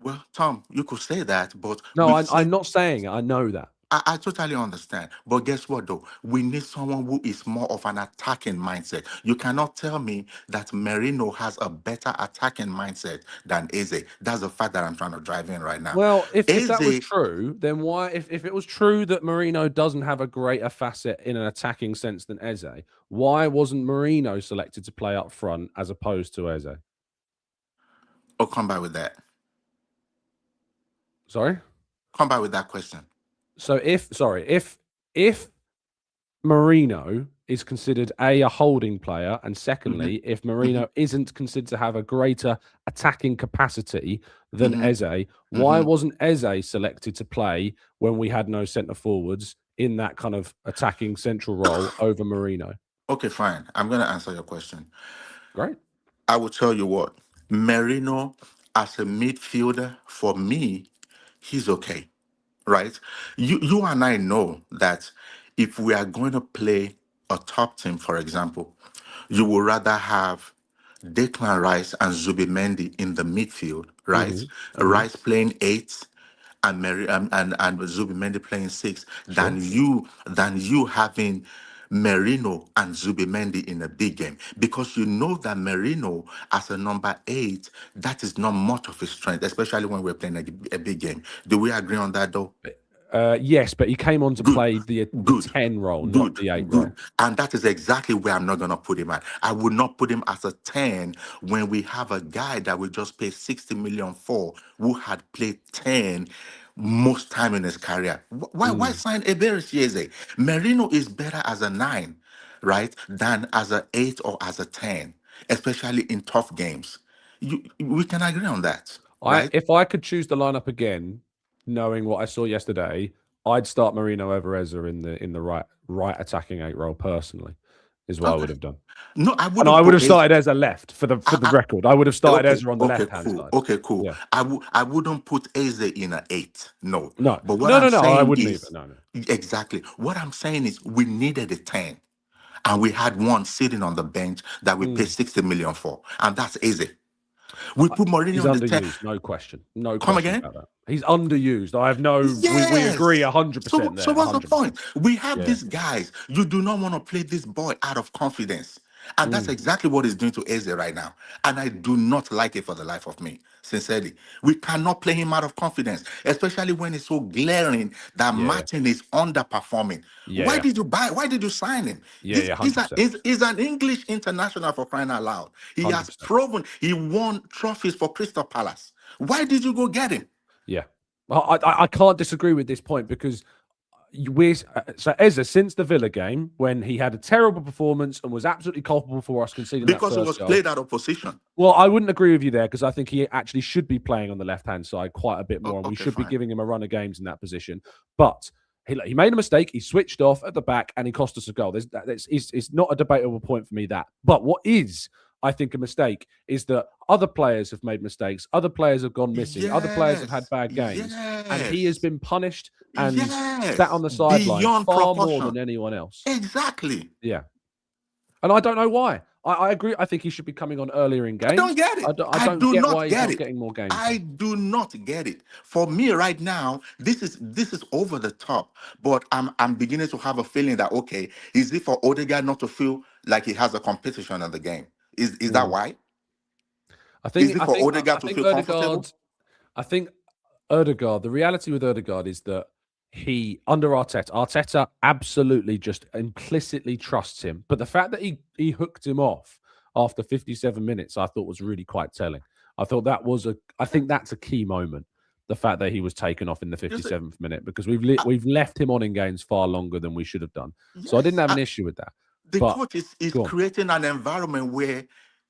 Speaker 6: Well, Tom, you could say that, but
Speaker 1: No, I'm not saying it. I know that.
Speaker 6: I totally understand. But guess what, though? We need someone who is more of an attacking mindset. You cannot tell me that Merino has a better attacking mindset than Eze. That's the fact that I'm trying to drive in right now.
Speaker 1: Well, if that was
Speaker 6: Eze,
Speaker 1: true, then why, if it was true that Marino doesn't have a greater facet in an attacking sense than Eze, why wasn't Marino selected to play up front as opposed to Eze?
Speaker 6: I'll come back with that.
Speaker 1: Sorry?
Speaker 6: Come back with that question.
Speaker 1: So if Marino is considered a holding player, and secondly, if Marino isn't considered to have a greater attacking capacity than Eze, why wasn't Eze selected to play when we had no centre forwards in that kind of attacking central role over Marino?
Speaker 6: Okay, fine. I'm going to answer your question.
Speaker 1: Great.
Speaker 6: I will tell you what. Merino, as a midfielder, for me, he's okay. Right? You and I know that if we are going to play a top team, for example, you would rather have Declan Rice and Zubimendi in the midfield, right? Rice playing 8 and Zubimendi playing 6 than you having Merino and Zubimendi in a big game, because you know that Merino as a number 8, that is not much of his strength, especially when we're playing a big game. Do we agree on that, though?
Speaker 1: Yes, but he came on to play the 10 role, not the 8 role.
Speaker 6: And that is exactly where I'm not going to put him at. I would not put him as a 10 when we have a guy that we just paid 60 million for, who had played 10 most time in his career. Why sign Eberechieze? Merino is better as a 9. right, than as a 8 or as a 10, especially in tough games. We can agree on that, right?
Speaker 1: If I could choose the lineup again, knowing what I saw yesterday, I'd start Marino over Eza in the right attacking 8 role personally, is what I would have done.
Speaker 6: No, I
Speaker 1: And
Speaker 6: wouldn't.
Speaker 1: I would have
Speaker 6: put
Speaker 1: started Eza left for the record. I would have started Eza on the left hand
Speaker 6: cool.
Speaker 1: side.
Speaker 6: Okay, cool.
Speaker 1: Yeah.
Speaker 6: I wouldn't put Eze in an 8. No.
Speaker 1: No.
Speaker 6: But what
Speaker 1: No,
Speaker 6: I'm
Speaker 1: no, no. I
Speaker 6: saying
Speaker 1: wouldn't
Speaker 6: is
Speaker 1: either. No.
Speaker 6: exactly what I'm saying is we needed a 10, and we had one sitting on the bench that we paid 60 million for, and that's Eze. We put Mourinho
Speaker 1: He's
Speaker 6: on the 10.
Speaker 1: underused, no question. No
Speaker 6: Come
Speaker 1: question
Speaker 6: again?
Speaker 1: about that. He's underused. I have no.
Speaker 6: Yes.
Speaker 1: We agree 100% there.
Speaker 6: So what's
Speaker 1: 100%.
Speaker 6: the point? We have
Speaker 1: Yeah.
Speaker 6: these guys. You do not want to play this boy out of confidence. And that's exactly what he's doing to Eze right now. And I do not like it for the life of me, sincerely. We cannot play him out of confidence, especially when it's so glaring that Martin is underperforming.
Speaker 1: Yeah.
Speaker 6: Why did you sign him?
Speaker 1: Yeah, 100%.
Speaker 6: He's an English international, for crying out loud. He
Speaker 1: 100%.
Speaker 6: has proven he won trophies for Crystal Palace. Why did you go get him?
Speaker 1: Yeah. I can't disagree with this point because so Eza, since the Villa game, when he had a terrible performance and was absolutely culpable for us conceding
Speaker 6: because
Speaker 1: that
Speaker 6: he was
Speaker 1: goal,
Speaker 6: played out of position.
Speaker 1: Well, I wouldn't agree with you there because I think he actually should be playing on the left-hand side quite a bit more, and we should be giving him a run of games in that position. But he made a mistake. He switched off at the back, and he cost us a goal. It's not a debatable point for me, that. But what is, I think, a mistake is that other players have made mistakes. Other players have gone missing. Other players have had bad games. And he has been punished and sat on the sideline far more than anyone else.
Speaker 6: Exactly.
Speaker 1: Yeah. And I don't know why. I agree. I think he should be coming on earlier in games.
Speaker 6: I don't get it.
Speaker 1: I don't get why he's not getting more games.
Speaker 6: I do not get it. For me right now, this is over the top. But I'm beginning to have a feeling that, okay, is it for Odegaard not to feel like he has a competition in the game? Is that why?
Speaker 1: I think
Speaker 6: is it for Odegaard to feel comfortable?
Speaker 1: I think Odegaard, the reality with Odegaard is that he, under Arteta absolutely just implicitly trusts him. But the fact that he hooked him off after 57 minutes, I thought was really quite telling. I think that's a key moment. The fact that he was taken off in the 57th minute, because we've left him on in games far longer than we should have done. Yes, so I didn't have an issue with that.
Speaker 6: The coach is creating an environment where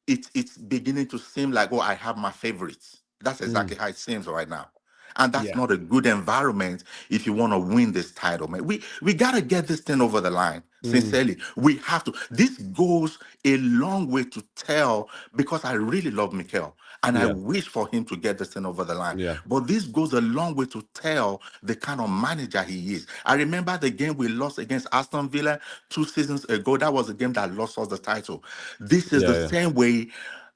Speaker 6: it's beginning to seem like, I have my favorites. That's exactly how it seems right now. And that's not a good environment if you want to win this title, man. We got to get this thing over the line. Sincerely, we have to. This goes a long way to tell, because I really love Mikel and I wish for him to get this thing over the line.
Speaker 1: Yeah.
Speaker 6: But this goes a long way to tell the kind of manager he is. I remember the game we lost against Aston Villa 2 seasons ago. That was a game that lost us the title. This is the same way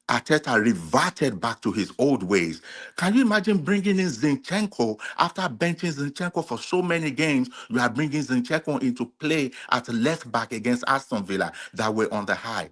Speaker 6: Arteta reverted back to his old ways. Can you imagine bringing in Zinchenko after benching Zinchenko for so many games? You are bringing Zinchenko into play at left back against Aston Villa that were on the high.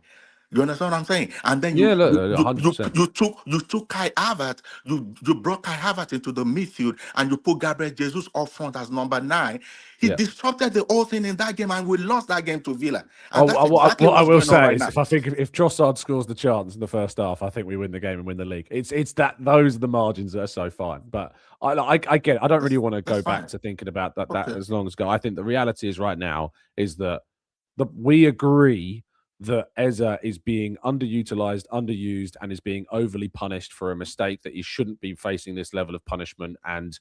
Speaker 6: You understand what I'm saying? And then you took Kai Havertz, you brought Kai Havertz into the midfield, and you put Gabriel Jesus up front as number 9. He disrupted the whole thing in that game, and we lost that game to Villa. And
Speaker 1: what I will say is, if Trossard scores the chance in the first half, I think we win the game and win the league. It's that those are the margins that are so fine. But I get it. I don't really want to go back to thinking about that as long as go. I think the reality is right now is that we agree that Eza is being underutilized, underused, and is being overly punished for a mistake that he shouldn't be facing this level of punishment and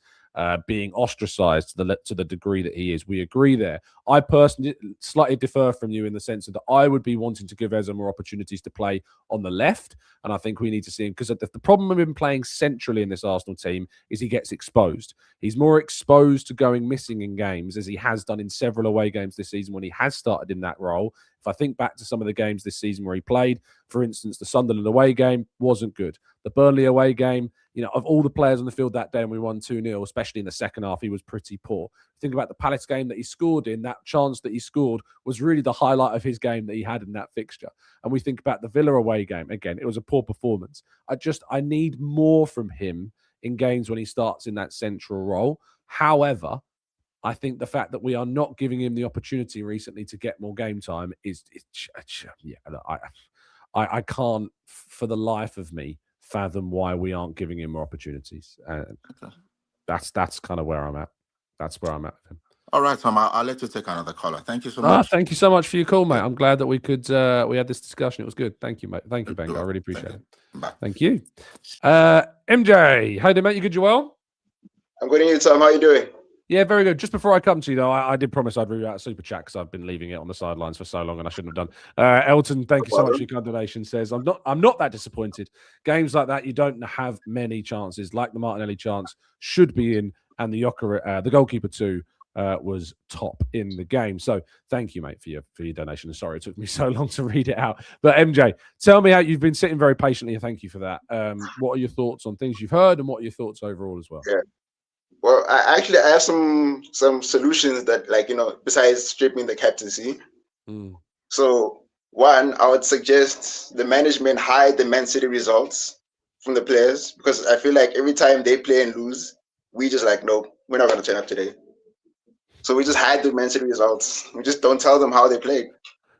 Speaker 1: being ostracized to the degree that he is. We agree there. I personally slightly differ from you in the sense that I would be wanting to give Eza more opportunities to play on the left, and I think we need to see him, because the problem with him playing centrally in this Arsenal team is he gets exposed. He's more exposed to going missing in games, as he has done in several away games this season when he has started in that role. If I think back to some of the games this season where he played, for instance, the Sunderland away game wasn't good. The Burnley away game, of all the players on the field that day and we won 2-0, especially in the second half, he was pretty poor. Think about the Palace game that he scored in. That chance that he scored was really the highlight of his game that he had in that fixture. And we think about the Villa away game. Again, it was a poor performance. I need more from him in games when he starts in that central role. However, I think the fact that we are not giving him the opportunity recently to get more game time I can't for the life of me fathom why we aren't giving him more opportunities. That's kind of where I'm at. That's where I'm at with him.
Speaker 6: All right, Tom, I'll let you take another caller. Thank you so much.
Speaker 1: Thank you so much for your call, mate. I'm glad that we could we had this discussion. It was good. Thank you, mate. Thank you, Benga. I really appreciate it.
Speaker 6: Bye.
Speaker 1: Thank you. MJ, how you doing, mate? You good? You well?
Speaker 7: I'm good. And you, Tom? How you doing?
Speaker 1: Yeah, very good. Just before I come to you, though, I did promise I'd read out a super chat because I've been leaving it on the sidelines for so long and I shouldn't have done. Elton, thank you so much for your kind donation. Says I'm not that disappointed. Games like that, you don't have many chances. Like the Martinelli chance should be in, and the goalkeeper too was top in the game. So thank you, mate, for your donation. Sorry it took me so long to read it out. But MJ, tell me how you've been sitting very patiently, and thank you for that. What are your thoughts on things you've heard, and what are your thoughts overall as well?
Speaker 7: Yeah. Well, I have some solutions that, like, besides stripping the captaincy. So one, I would suggest the management hide the Man City results from the players, because I feel like every time they play and lose, we just like, no, we're not going to turn up today. So we just hide the Man City results. We just don't tell them how they played.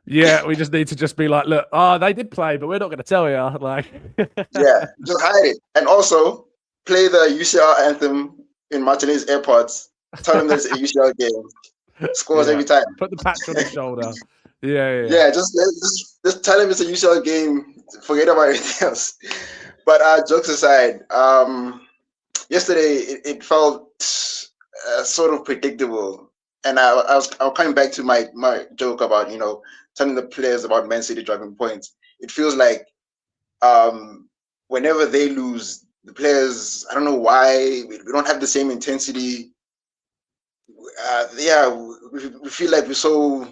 Speaker 1: Yeah, we just need to just be like, look, they did play, but we're not going to tell you. Like,
Speaker 7: yeah, just hide it. And also play the UCL anthem in Martinez's AirPods. Tell them there's a UCL game. Scores every time.
Speaker 1: Put the patch on his shoulder. Yeah.
Speaker 7: Yeah, just tell him it's a UCL game. Forget about everything else. But jokes aside, yesterday it felt sort of predictable. And I was coming back to my joke about, telling the players about Man City dropping points. It feels like whenever they lose, the players, I don't know why, we don't have the same intensity. We feel like we're so,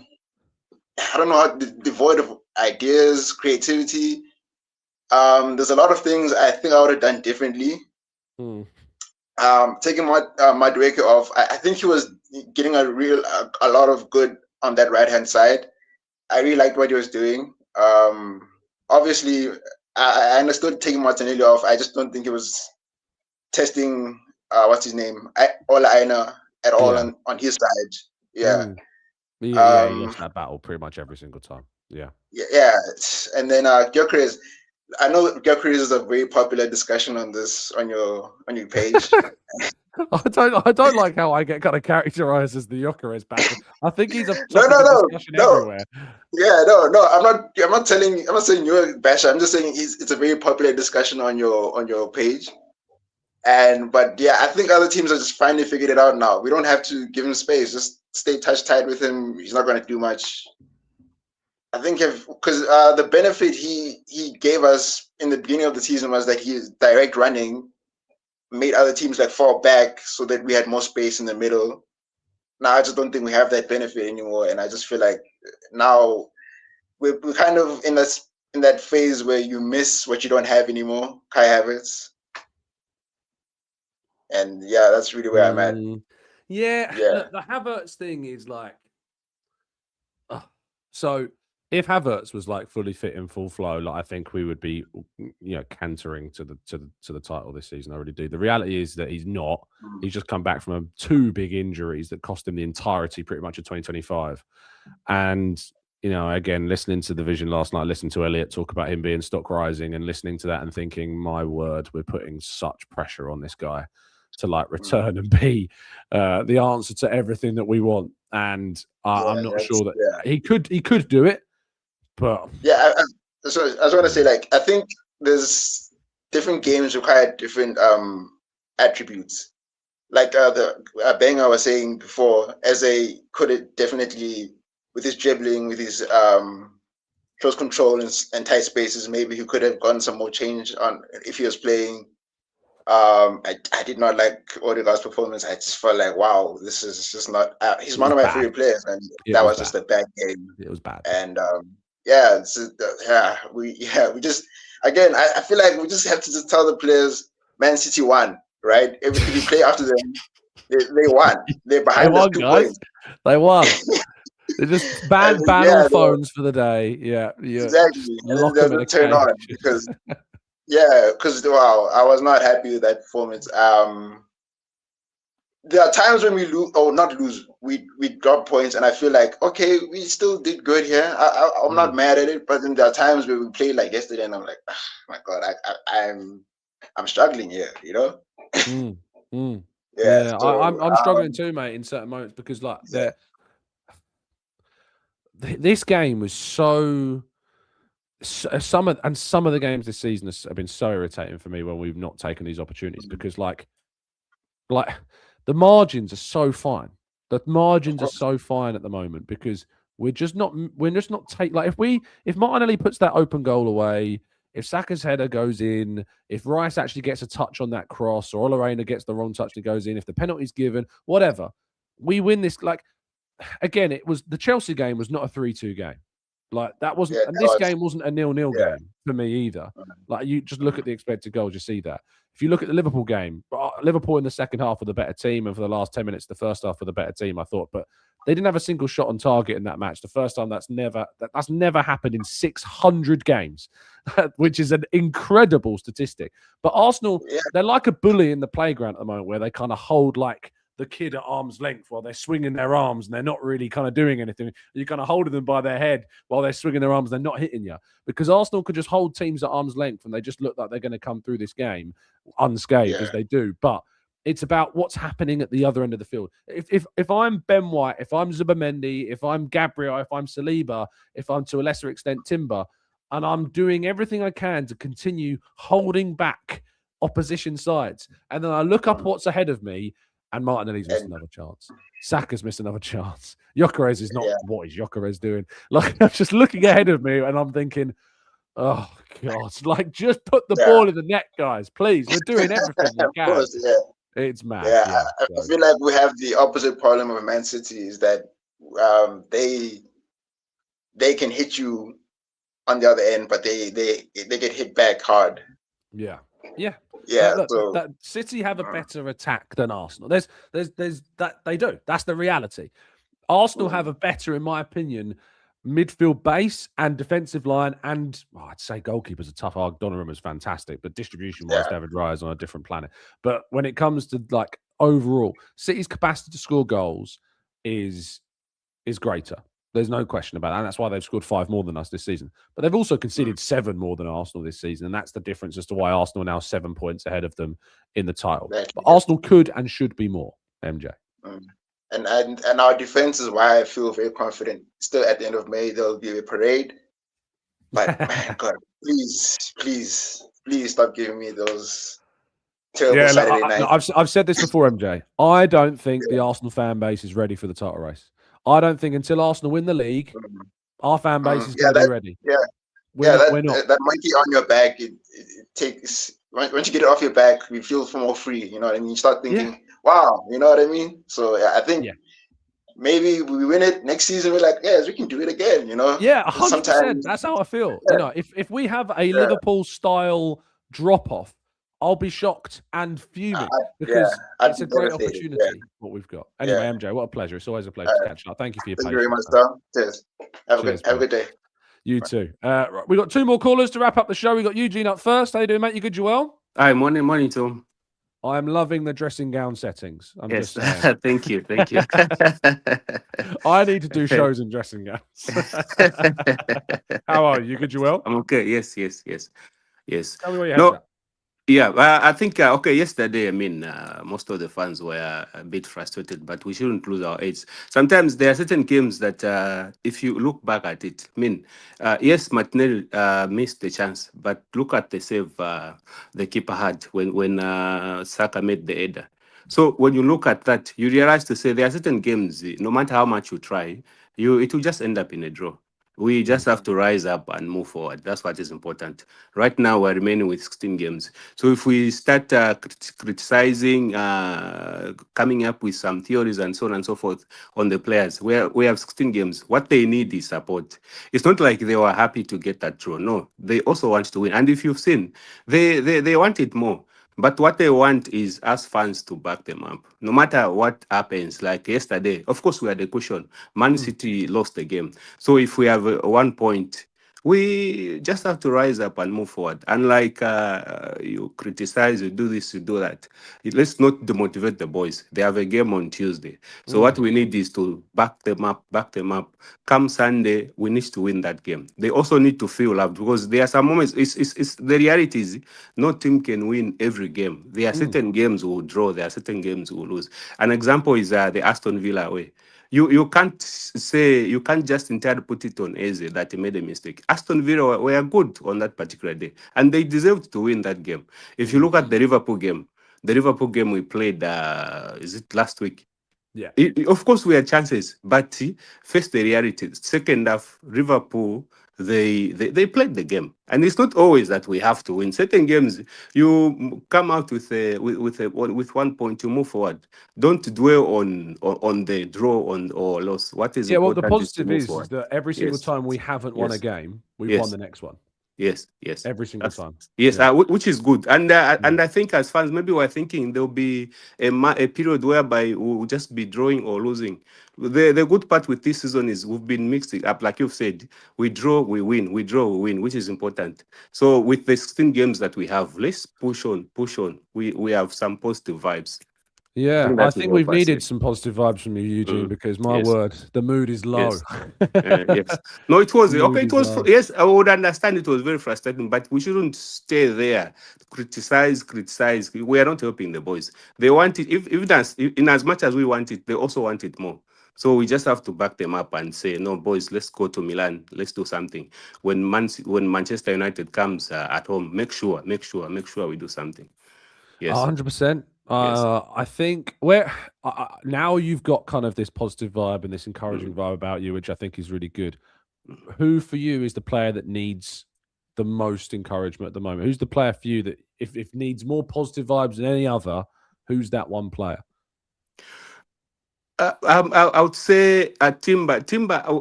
Speaker 7: I don't know, how devoid of ideas, creativity. There's a lot of things I think I would have done differently. Taking Madueke off, I think he was getting a lot of good on that right-hand side. I really liked what he was doing. Obviously, I understood taking Martinelli off. I just don't think he was testing what's his name, Ola Aina at all on his side. Yeah.
Speaker 1: He lost that battle pretty much every single time. Yeah.
Speaker 7: And then Gyökeres. I know Gyökeres is a very popular discussion on your page.
Speaker 1: I don't like how I get kind of characterized as the Gyökeres backer. I think he's a discussion everywhere.
Speaker 7: Yeah, no. I'm not saying you're a basher. I'm just saying it's a very popular discussion on your page. But yeah, I think other teams are just finally figured it out now. We don't have to give him space. Just stay touch tight with him. He's not going to do much. I think because the benefit he gave us in the beginning of the season was that his direct running made other teams like fall back so that we had more space in the middle. Now I just don't think we have that benefit anymore, and I just feel like now we're kind of in that phase where you miss what you don't have anymore. Kai Havertz, and yeah, that's really where I'm at.
Speaker 1: Yeah. The Havertz thing is like, so. If Havertz was like fully fit in full flow, like I think we would be, cantering to the title this season. I really do. The reality is that he's not. He's just come back from 2 big injuries that cost him the entirety, pretty much, of 2025. And again, listening to the Vision last night, listening to Elliot talk about him being stock rising, and listening to that and thinking, my word, we're putting such pressure on this guy to like return and be the answer to everything that we want. And I'm not sure that he could do it. But
Speaker 7: yeah, so I was going to say, like, I think there's different games require different attributes. Like the Benga was saying before, Eze could definitely, with his dribbling, with his close control and tight spaces, maybe he could have gotten some more change on if he was playing. I did not like Odegaard's performance. I just felt like, wow, this is just not. He's one of my favorite players, and that was just a bad game.
Speaker 1: It was bad.
Speaker 7: And we just, again, I feel like we just have to just tell the players, Man City won, right? If you play after them, they won. They're behind us 2 points.
Speaker 1: They won. They just ban all phones for the day. Yeah.
Speaker 7: Exactly. And then they'll turn on because wow, I was not happy with that performance. There are times when we lose, or not lose, we drop points, and I feel like, okay, we still did good here. I'm not mad at it, but then there are times where we played like yesterday, and I'm like, oh my God, I'm struggling here,
Speaker 1: Yeah,
Speaker 7: So
Speaker 1: I'm struggling too, mate, in certain moments because like this game was some of the games this season have been so irritating for me when we've not taken these opportunities because like the margins are so fine. The margins are so fine at the moment because we're just not like if Martinelli puts that open goal away, if Saka's header goes in, if Rice actually gets a touch on that cross or Olarena gets the wrong touch and goes in, if the penalty's given, whatever, we win this. Like again, it was the Chelsea game was not a 3-2 game. Like that wasn't, and this game wasn't a 0-0 game for me either. Like you just look at the expected goals, you see that. If you look at the Liverpool game, Liverpool in the second half were the better team, and for the last 10 minutes, the first half were the better team, I thought. But they didn't have a single shot on target in that match. The first time that's never happened in 600 games, which is an incredible statistic. But Arsenal, they're like a bully in the playground at the moment, where they kind of hold like the kid at arm's length while they're swinging their arms and they're not really kind of doing anything. You're kind of holding them by their head while they're swinging their arms. They're not hitting you because Arsenal could just hold teams at arm's length and they just look like they're going to come through this game unscathed as they do. But it's about what's happening at the other end of the field. If I'm Ben White, if I'm Zubimendi, if I'm Gabriel, if I'm Saliba, if I'm to a lesser extent Timber, and I'm doing everything I can to continue holding back opposition sides, and then I look up what's ahead of me, and Martinelli's missed another chance. Saka's missed another chance. Gyökeres is not. What is Gyökeres doing? Like I'm just looking ahead of me, and I'm thinking, oh God! Like just put the ball in the net, guys, please. We're doing everything we can. Of course, it's mad.
Speaker 7: Yeah, I feel like we have the opposite problem of Man City is that they can hit you on the other end, but they get hit back hard.
Speaker 1: Yeah.
Speaker 7: Look,
Speaker 1: so that City have a better attack than Arsenal. There's that they do. That's the reality. Arsenal have a better, in my opinion, midfield base and defensive line, and I'd say goalkeepers are tough. Donnarumma is fantastic, but distribution-wise, David Raya is on a different planet. But when it comes to like overall, City's capacity to score goals is greater. There's no question about that. And that's why they've scored 5 more than us this season. But they've also conceded 7 more than Arsenal this season. And that's the difference as to why Arsenal are now 7 points ahead of them in the title. But Arsenal could and should be more, MJ.
Speaker 7: And our defense is why I feel very confident. Still at the end of May, there'll be a parade. But man, God, please stop giving me those terrible Saturday nights.
Speaker 1: I've said this before, MJ. I don't think the Arsenal fan base is ready for the title race. I don't think until Arsenal win the league, our fan base is going to be ready. We're not.
Speaker 7: That monkey on your back, it takes, once you get it off your back, you feel more free. You know what I mean? You start thinking, wow, you know what I mean? So I think maybe we win it next season. We're like, yes, we can do it again, you know?
Speaker 1: Yeah, 100%. That's how I feel. You know, if we have a Liverpool-style drop-off, I'll be shocked and fuming because it's a great opportunity what we've got. Anyway, MJ, what a pleasure. It's always a pleasure to catch up. Thank you for your patience.
Speaker 7: Thank you very much, Tom. Cheers. Have a good day.
Speaker 1: You too. We've got 2 more callers to wrap up the show. We've got Eugene up first. How you doing, mate? You good, Joel?
Speaker 8: Hi, morning, Tom.
Speaker 1: I'm loving the dressing gown settings. I'm just
Speaker 8: thank you.
Speaker 1: I need to do shows in dressing gowns. How are you? Good, Joel?
Speaker 8: I'm okay. Yes.
Speaker 1: Tell me where your head's at.
Speaker 8: Yeah, I think, yesterday, I mean, most of the fans were a bit frustrated, but we shouldn't lose our heads. Sometimes there are certain games that, if you look back at it, I mean, yes, Martinelli missed the chance, but look at the save the keeper had when Saka made the header. So when you look at that, you realize to say there are certain games, no matter how much you try, it will just end up in a draw. We just have to rise up and move forward. That's what is important. Right now, we're remaining with 16 games. So if we start criticizing, coming up with some theories and so on and so forth on the players, we have 16 games. What they need is support. It's not like they were happy to get that draw. No, they also want to win. And if you've seen, they want it more. But what they want is us fans to back them up. No matter what happens, like yesterday, of course, we had a cushion. Man City lost the game. So if we have 1 point We just have to rise up and move forward. Unlike you criticize, you do this, you do that. Let's not demotivate the boys. They have a game on Tuesday. So what we need is to back them up. Come Sunday, we need to win that game. They also need to feel loved because there are some moments. It's the reality is no team can win every game. There are certain games we'll draw. There are certain games we'll lose. An example is the Aston Villa away. You can't just entirely put it on Eze that he made a mistake. Aston Villa were good on that particular day, and they deserved to win that game. If you look at the Liverpool game we played, is it last week?
Speaker 1: Yeah.
Speaker 8: Of course, we had chances, but face the reality. Second half, Liverpool, they played the game, and it's not always that we have to win. Certain games, you come out with 1 point to move forward. Don't dwell on the draw or loss. What is
Speaker 1: well, the
Speaker 8: important
Speaker 1: positive is
Speaker 8: forward.
Speaker 1: that every single time we haven't won a game, we've won the next one.
Speaker 8: Yes.
Speaker 1: Every single time.
Speaker 8: Yes, which is good. And I think as fans, maybe we're thinking there'll be a period whereby we'll just be drawing or losing. The good part with this season is we've been mixing up. Like you've said, we draw, we win, which is important. So with the 16 games that we have, let's push on. We have some positive vibes.
Speaker 1: Yeah, I think we've needed some positive vibes from you, Eugene, because my word, the mood is low.
Speaker 8: Yes. No, it was okay. It was yes. I would understand it was very frustrating, but we shouldn't stay there. Criticize. We are not helping the boys. They want it. In as much as we want it, they also want it more. So we just have to back them up and say, no, boys, let's go to Milan. Let's do something. When Manchester United comes at home, make sure we do something. Yes,
Speaker 1: 100%. I think now you've got kind of this positive vibe and this encouraging vibe about you, which I think is really good. Who for you is the player that needs the most encouragement at the moment? Who's the player for you that if needs more positive vibes than any other? Who's that one player?
Speaker 8: I would say Timber.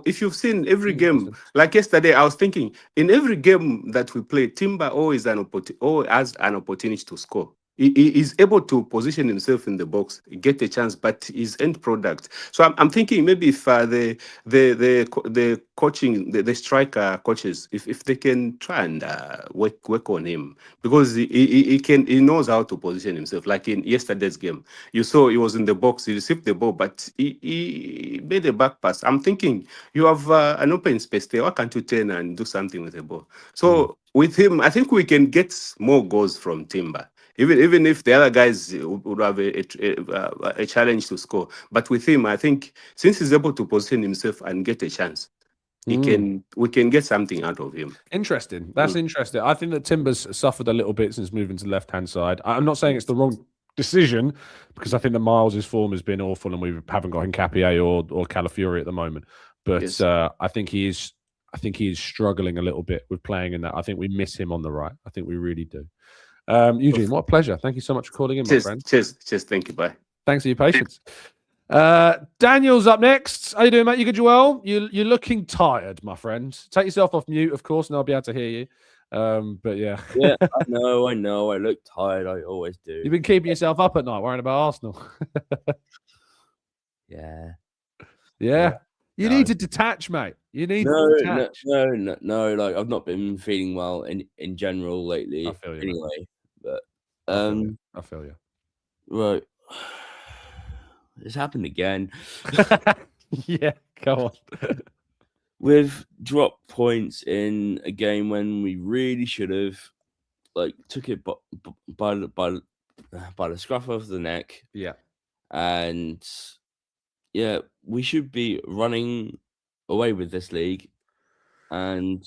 Speaker 8: If you've seen every game, like yesterday, I was thinking in every game that we play, Timber always has an opportunity to score. He is able to position himself in the box, get a chance, but his end product. So I'm thinking maybe if the coaching, the striker coaches, if they can try and work on him, because he knows how to position himself. Like in yesterday's game, you saw he was in the box, he received the ball, but he made a back pass. I'm thinking you have an open space there. Why can't you turn and do something with the ball? So with him, I think we can get more goals from Timber. Even if the other guys would have a challenge to score, but with him, I think since he's able to position himself and get a chance, we can get something out of him.
Speaker 1: Interesting. That's interesting. I think that Timber's suffered a little bit since moving to the left-hand side. I'm not saying it's the wrong decision, because I think that Miles' form has been awful, and we haven't got Nkapie or Calafiori at the moment. But yes. I think he is struggling a little bit with playing in that. I think we miss him on the right. I think we really do. Eugene, what a pleasure. Thank you so much for calling in, my friend.
Speaker 8: Cheers. Thank you. Bye.
Speaker 1: Thanks for your patience. Daniel's up next. How you doing, mate? You good, Joel? You're looking tired, my friend. Take yourself off mute, of course, and I'll be able to hear you. But yeah.
Speaker 9: Yeah, I know. I look tired. I always do.
Speaker 1: You've been keeping yourself up at night worrying about Arsenal.
Speaker 9: Yeah.
Speaker 1: You need to detach, mate. You need to detach.
Speaker 9: No. Like, I've not been feeling well in general lately.
Speaker 1: I feel you,
Speaker 9: anyway.
Speaker 1: mate.
Speaker 9: But
Speaker 1: I feel you.
Speaker 9: Right. It's happened again.
Speaker 1: Yeah, go on.
Speaker 9: We've dropped points in a game when we really should have, took it by the scruff of the neck.
Speaker 1: Yeah.
Speaker 9: And yeah, we should be running away with this league. And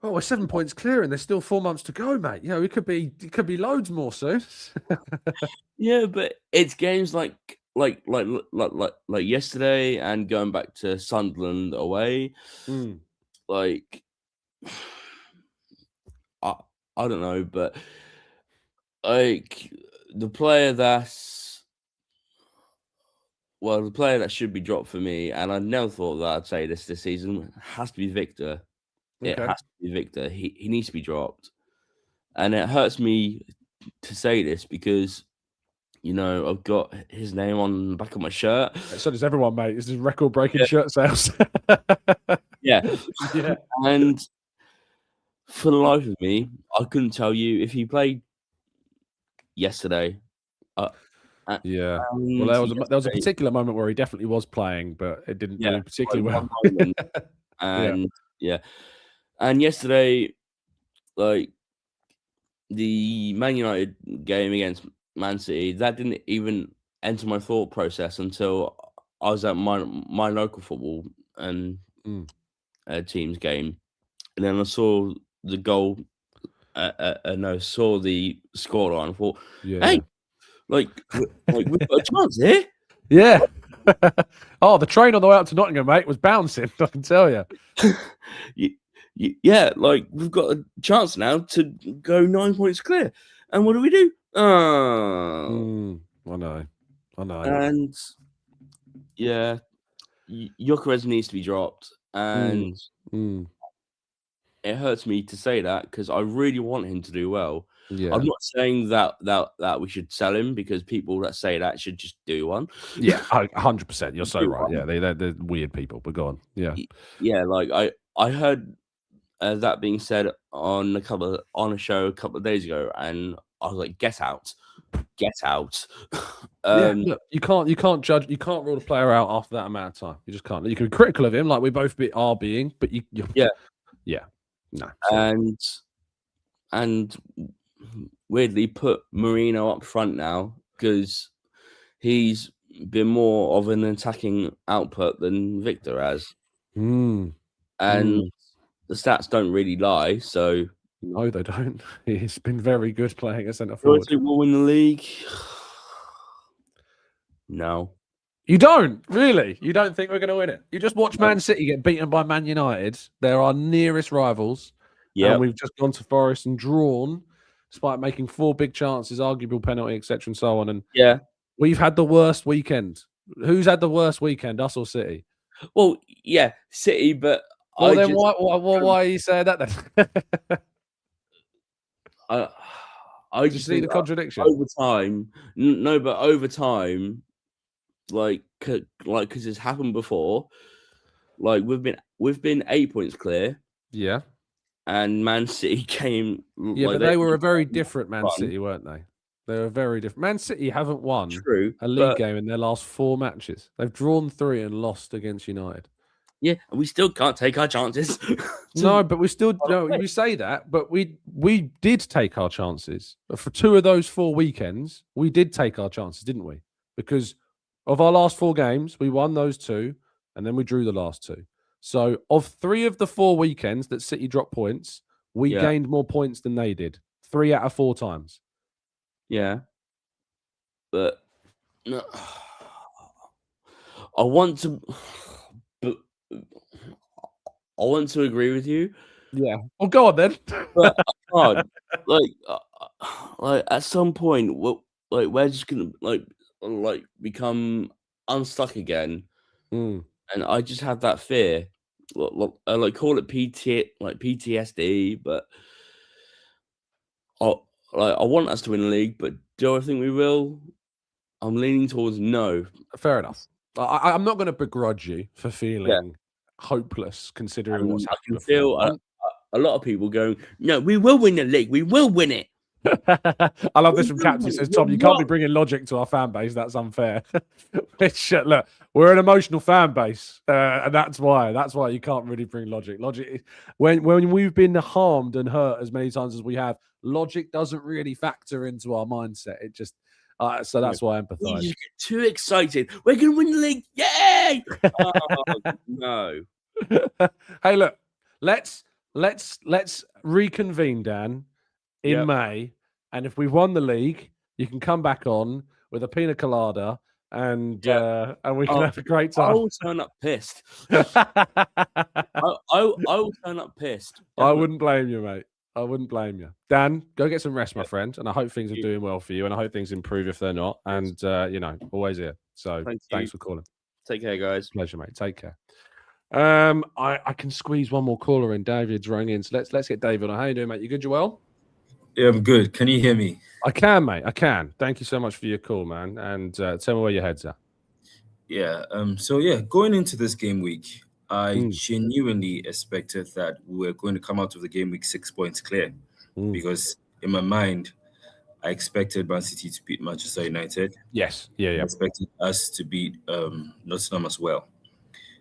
Speaker 1: we're 7 points clear, and there's still 4 months to go, mate. You know, it could be loads more soon.
Speaker 9: Yeah, but it's games like yesterday and going back to Sunderland away. Like, I don't know, but like the player that should be dropped for me, and I never thought that I'd say this season, has to be Victor. Okay. It has to be Victor. He needs to be dropped. And it hurts me to say this because, you know, I've got his name on the back of my shirt.
Speaker 1: So does everyone, mate. This is record-breaking shirt sales.
Speaker 9: Yeah. And For the life of me, I couldn't tell you if he played yesterday.
Speaker 1: Yeah. Well, there was a particular moment where he definitely was playing, but it didn't do particularly well.
Speaker 9: And and yesterday, like the Man United game against Man City, that didn't even enter my thought process until I was at my local football and team's game, and then I saw the goal. And I saw the scoreline. I thought, hey, like we've got a chance here.
Speaker 1: Yeah. Oh, the train on the way up to Nottingham, mate, was bouncing. I can tell you.
Speaker 9: Yeah, like we've got a chance now to go 9 points clear. And what do we do?
Speaker 1: I know.
Speaker 9: And yeah, Gyökeres needs to be dropped, and it hurts me to say that because I really want him to do well.
Speaker 1: Yeah.
Speaker 9: I'm not saying that we should sell him, because people that say that should just do one.
Speaker 1: Yeah, 100%. You're so right. Yeah, they're weird people, but go on. Yeah.
Speaker 9: Yeah, like I heard that being said on a show a couple of days ago, and I was like, get out.
Speaker 1: Look, you can't judge, you can't rule a player out after that amount of time. You just can't. You can be critical of him, like we both are being, but you no.
Speaker 9: And weirdly put Marino up front now, because he's been more of an attacking output than Victor has. And the stats don't really lie, so
Speaker 1: no, they don't. He's been very good playing at centre forward.
Speaker 9: Do we'll win the league? No.
Speaker 1: You don't, really? You don't think we're going to win it? You just watch Man City get beaten by Man United. They're our nearest rivals. Yeah. And we've just gone to Forest and drawn, despite making 4 big chances, arguable penalty, etc. and so on. And we've had the worst weekend. Who's had the worst weekend, us or City?
Speaker 9: Well, yeah, City, but...
Speaker 1: Well, then why are you saying that then?
Speaker 9: I just see the
Speaker 1: contradiction
Speaker 9: over time. No, but over time, like because it's happened before. Like we've been 8 points clear.
Speaker 1: Yeah,
Speaker 9: and Man City came.
Speaker 1: Yeah, but they were a very different Man City, weren't they? They were very different. Man City haven't won a league game in their last 4 matches. They've drawn 3 and lost against United.
Speaker 9: Yeah, and we still can't take our chances.
Speaker 1: No, but we still we say that, but we did take our chances. But for 2 of those 4 weekends, we did take our chances, didn't we? Because of our last 4 games, we won those 2, and then we drew the last 2. So of 3 of the 4 weekends that City dropped points, we gained more points than they did. 3 out of 4 times.
Speaker 9: Yeah, but no, I want to agree with you.
Speaker 1: Yeah. Well, go on then.
Speaker 9: But I can't. Like at some point, we're just gonna like become unstuck again, and I just have that fear. Like call it PTSD, but I want us to win the league. But do I think we will? I'm leaning towards no.
Speaker 1: Fair enough. I'm not going to begrudge you for feeling hopeless, considering what's happened.
Speaker 9: I can feel a lot of people going, "No, we will win the league. We will win it."
Speaker 1: I love this from Captain. Says Tom, you can't be bringing logic to our fan base. That's unfair. Which look, we're an emotional fan base, and that's why you can't really bring logic. Logic, when we've been harmed and hurt as many times as we have, logic doesn't really factor into our mindset. It just so that's why I empathize.
Speaker 9: You get too excited. We're gonna win the league! Yay! Oh, no.
Speaker 1: Hey, look, let's reconvene, Dan, in May, and if we've won the league, you can come back on with a pina colada, and we can have a great time.
Speaker 9: I will turn up pissed. I will turn up pissed. Definitely.
Speaker 1: I wouldn't blame you, mate. I wouldn't blame you. Dan, go get some rest, my friend, and I hope things are doing well for you, and I hope things improve if they're not. And always here. So thanks for calling.
Speaker 9: Take care, guys.
Speaker 1: Pleasure, mate. Take care. I can squeeze one more caller in. David's rang in, so let's get David on. How you doing, mate? You good, Joel?
Speaker 10: Yeah, I'm good. Can you hear me?
Speaker 1: I can, mate. I can. Thank you so much for your call, man. And tell me where your head's at.
Speaker 10: Yeah. So going into this game week, I genuinely expected that we were going to come out of the game with 6 points clear, because in my mind, I expected Man City to beat Manchester United.
Speaker 1: Yes, yeah.
Speaker 10: I expected us to beat Nottingham as well.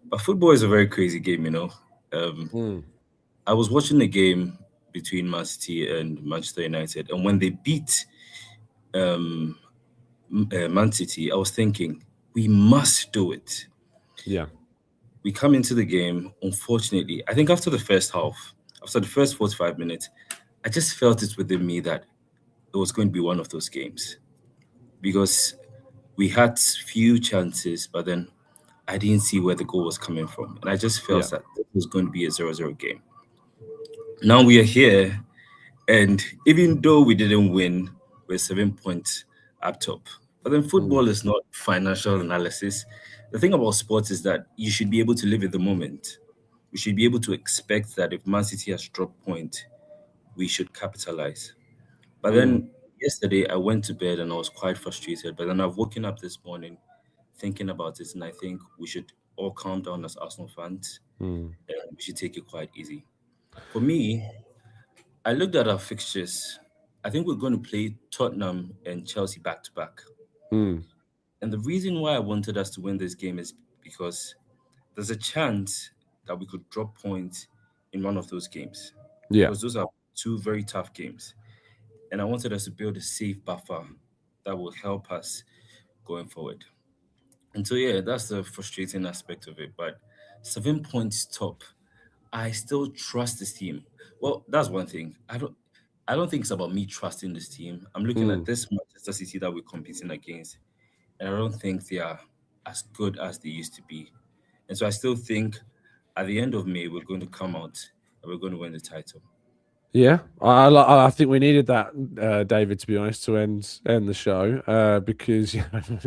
Speaker 10: But football is a very crazy game, you know. I was watching the game between Man City and Manchester United, and when they beat Man City, I was thinking, we must do it.
Speaker 1: Yeah.
Speaker 10: We come into the game, unfortunately, I think after the first half, after the first 45 minutes, I just felt it within me that it was going to be one of those games, because we had few chances, but then I didn't see where the goal was coming from. And I just felt that it was going to be a 0-0 game. Now we are here, and even though we didn't win, we're 7 points up top. But then football is not financial analysis. The thing about sports is that you should be able to live in the moment. We should be able to expect that if Man City has dropped point, we should capitalize. But then yesterday I went to bed and I was quite frustrated. But then I've woken up this morning thinking about it, and I think we should all calm down as Arsenal fans, and we should take it quite easy. For me, I looked at our fixtures. I think we're going to play Tottenham and Chelsea back to back. And the reason why I wanted us to win this game is because there's a chance that we could drop points in one of those games.
Speaker 1: Yeah.
Speaker 10: Because those are two very tough games. And I wanted us to build a safe buffer that will help us going forward. And so, yeah, that's the frustrating aspect of it. But 7 points top, I still trust this team. Well, that's one thing. I don't think it's about me trusting this team. I'm looking at this Manchester City that we're competing against, and I don't think they are as good as they used to be. And so I still think at the end of May, we're going to come out and we're going to win the title.
Speaker 1: Yeah, I think we needed that, David, to be honest, to end the show, because I've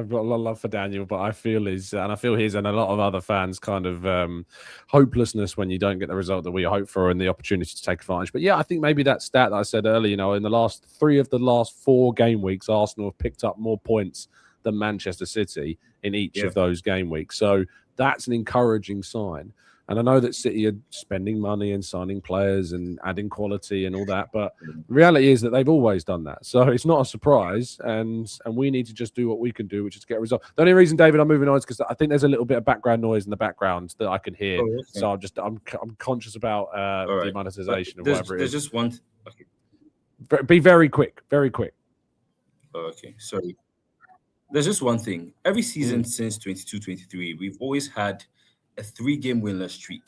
Speaker 1: got a lot of love for Daniel, but I feel his and a lot of other fans kind of hopelessness when you don't get the result that we hope for and the opportunity to take advantage. But yeah, I think maybe that stat that I said earlier, you know, in the last 3 of the last 4 game weeks, Arsenal have picked up more points than Manchester City in each of those game weeks. So that's an encouraging sign. And I know that City are spending money and signing players and adding quality and all that, but the reality is that they've always done that. So it's not a surprise, and we need to just do what we can do, which is get a result. The only reason, David, I'm moving on is because I think there's a little bit of background noise in the background that I can hear.
Speaker 10: Oh, okay.
Speaker 1: So I'm conscious about the monetization of whatever it is.
Speaker 10: There's just one.
Speaker 1: Okay. Be very quick, very quick.
Speaker 10: Okay, sorry. There's just one thing. Every season since 22-23, we've always had a 3-game winless streak.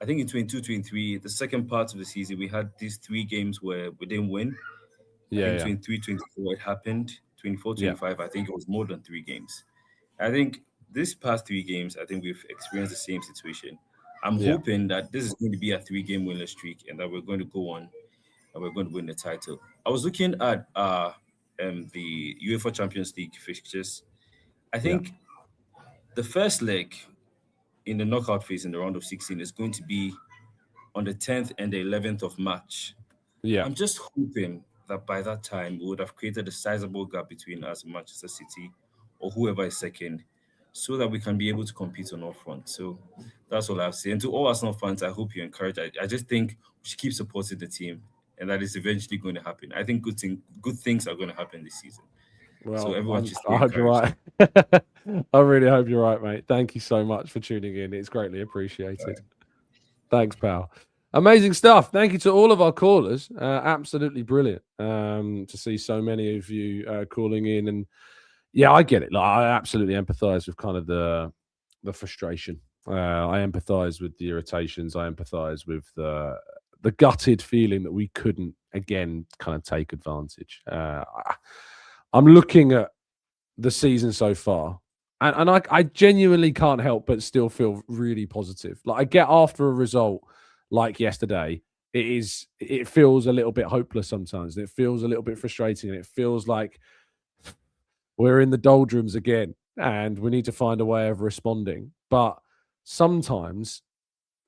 Speaker 10: I think in 22-23, the second part of the season, we had these 3 games where we didn't win.
Speaker 1: Yeah.
Speaker 10: 23-24, it happened. 24-25, I think it was more than 3 games. I think this past 3 games, I think we've experienced the same situation. I'm hoping that this is going to be a 3-game winless streak and that we're going to go on and we're going to win the title. I was looking at the UEFA Champions League fixtures. I think the first leg in the knockout phase in the round of 16 is going to be on the 10th and the 11th of March.
Speaker 1: Yeah.
Speaker 10: I'm just hoping that by that time we would have created a sizable gap between us and Manchester City or whoever is second, so that we can be able to compete on all fronts. So that's all I have to say. And to all Arsenal fans, I hope you're encouraged. I just think we should keep supporting the team, and that is eventually going to happen. I think good things are going to happen this season.
Speaker 1: Well,
Speaker 10: so everyone
Speaker 1: I hope you're right. I really hope you're right, mate. Thank you so much for tuning in. It's greatly appreciated. Right. Thanks, pal. Amazing stuff. Thank you to all of our callers. Absolutely brilliant to see so many of you calling in. And yeah, I get it. Like, I absolutely empathize with kind of the frustration. I empathize with the irritations. I empathize with the gutted feeling that we couldn't, again, kind of take advantage. I'm looking at the season so far, and I genuinely can't help but still feel really positive. Like, I get after a result like yesterday, it feels a little bit hopeless sometimes. It feels a little bit frustrating, and it feels like we're in the doldrums again, and we need to find a way of responding. But sometimes,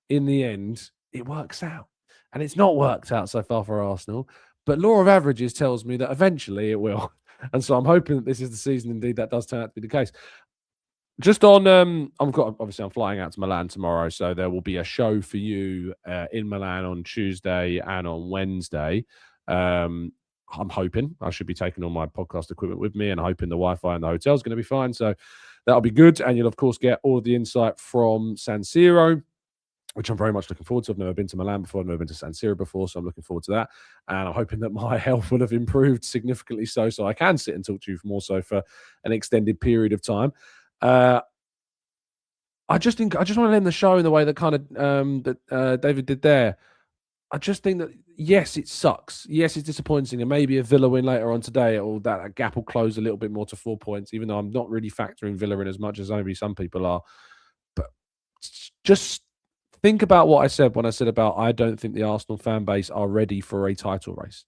Speaker 1: in the end, it works out, and it's not worked out so far for Arsenal. But law of averages tells me that eventually it will. And so I'm hoping that this is the season, indeed, that does turn out to be the case. Just on, I'm flying out to Milan tomorrow, so there will be a show for you in Milan on Tuesday and on Wednesday. I'm hoping I should be taking all my podcast equipment with me, and hoping the Wi-Fi in the hotel is going to be fine. So that'll be good, and you'll of course get all of the insight from San Siro, which I'm very much looking forward to. I've never been to Milan before. I've never been to San Siro before, so I'm looking forward to that. And I'm hoping that my health will have improved significantly so I can sit and talk to you more so for an extended period of time. I just want to end the show in the way that kind of that David did there. I just think that, yes, it sucks. Yes, it's disappointing. And maybe a Villa win later on today, or that gap will close a little bit more to 4 points, even though I'm not really factoring Villa in as much as maybe some people are. But just think about what I said when I said about I don't think the Arsenal fan base are ready for a title race.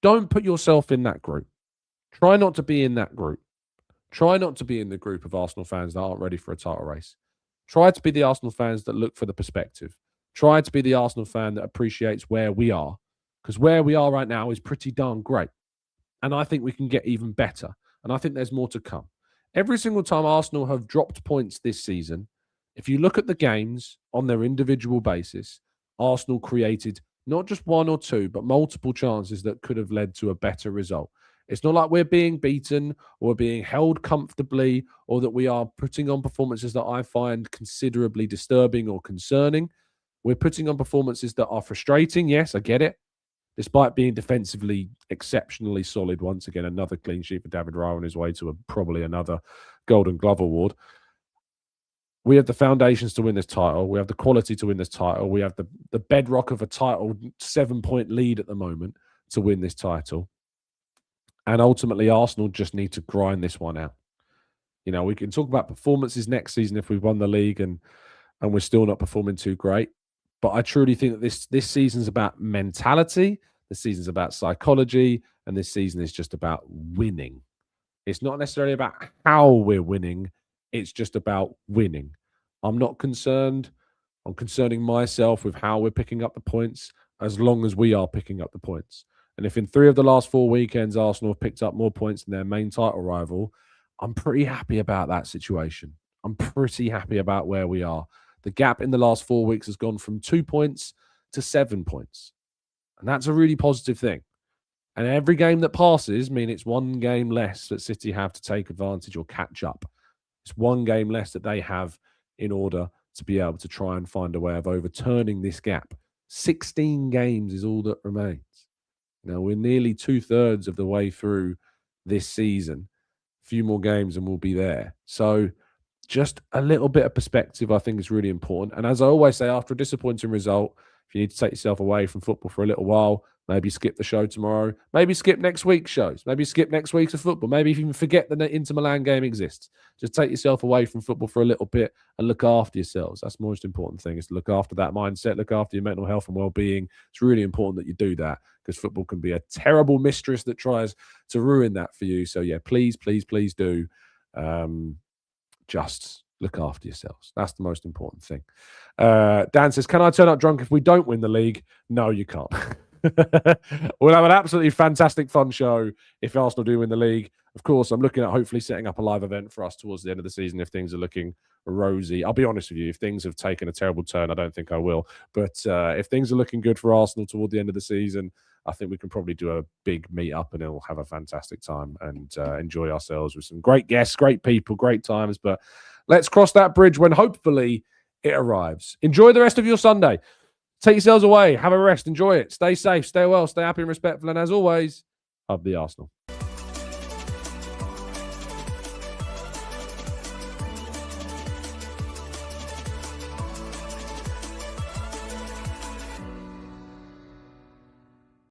Speaker 1: Don't put yourself in that group. Try not to be in that group. Try not to be in the group of Arsenal fans that aren't ready for a title race. Try to be the Arsenal fans that look for the perspective. Try to be the Arsenal fan that appreciates where we are, because where we are right now is pretty darn great. And I think we can get even better. And I think there's more to come. Every single time Arsenal have dropped points this season, if you look at the games on their individual basis, Arsenal created not just one or two, but multiple chances that could have led to a better result. It's not like we're being beaten or being held comfortably, or that we are putting on performances that I find considerably disturbing or concerning. We're putting on performances that are frustrating. Yes, I get it. Despite being defensively exceptionally solid, once again, another clean sheet for David Raya on his way to probably another Golden Glove award. We have the foundations to win this title. We have the quality to win this title. We have the bedrock of a title 7-point lead at the moment to win this title. And ultimately, Arsenal just need to grind this one out. You know, we can talk about performances next season if we've won the league and we're still not performing too great. But I truly think that this season's about mentality, this season's about psychology, and this season is just about winning. It's not necessarily about how we're winning. It's just about winning. I'm not concerned. I'm concerning myself with how we're picking up the points, as long as we are picking up the points. And if in 3 of the last 4 weekends, Arsenal have picked up more points than their main title rival, I'm pretty happy about that situation. I'm pretty happy about where we are. The gap in the last 4 weeks has gone from 2 points to 7 points. And that's a really positive thing. And every game that passes means it's 1 game less that City have to take advantage or catch up. It's 1 game less that they have in order to be able to try and find a way of overturning this gap. 16 games is all that remains. Now, we're nearly 2/3 of the way through this season. A few more games and we'll be there. So just a little bit of perspective, I think, is really important. And as I always say, after a disappointing result, if you need to take yourself away from football for a little while, maybe skip the show tomorrow. Maybe skip next week's shows. Maybe skip next week's of football. Maybe even forget the Inter Milan game exists. Just take yourself away from football for a little bit and look after yourselves. That's the most important thing, is to look after that mindset, look after your mental health and well-being. It's really important that you do that, because football can be a terrible mistress that tries to ruin that for you. So, yeah, please, please, please do just look after yourselves. That's the most important thing. Dan says, can I turn up drunk if we don't win the league? No, you can't. We'll have an absolutely fantastic fun show if Arsenal do win the league. Of course, I'm looking at hopefully setting up a live event for us towards the end of the season if things are looking rosy. I'll be honest with you, if things have taken a terrible turn, I don't think I will. But if things are looking good for Arsenal toward the end of the season, I think we can probably do a big meet-up and we'll have a fantastic time and enjoy ourselves with some great guests, great people, great times. But let's cross that bridge when hopefully it arrives. Enjoy the rest of your Sunday. Take yourselves away. Have a rest. Enjoy it. Stay safe. Stay well. Stay happy and respectful. And as always, up the Arsenal.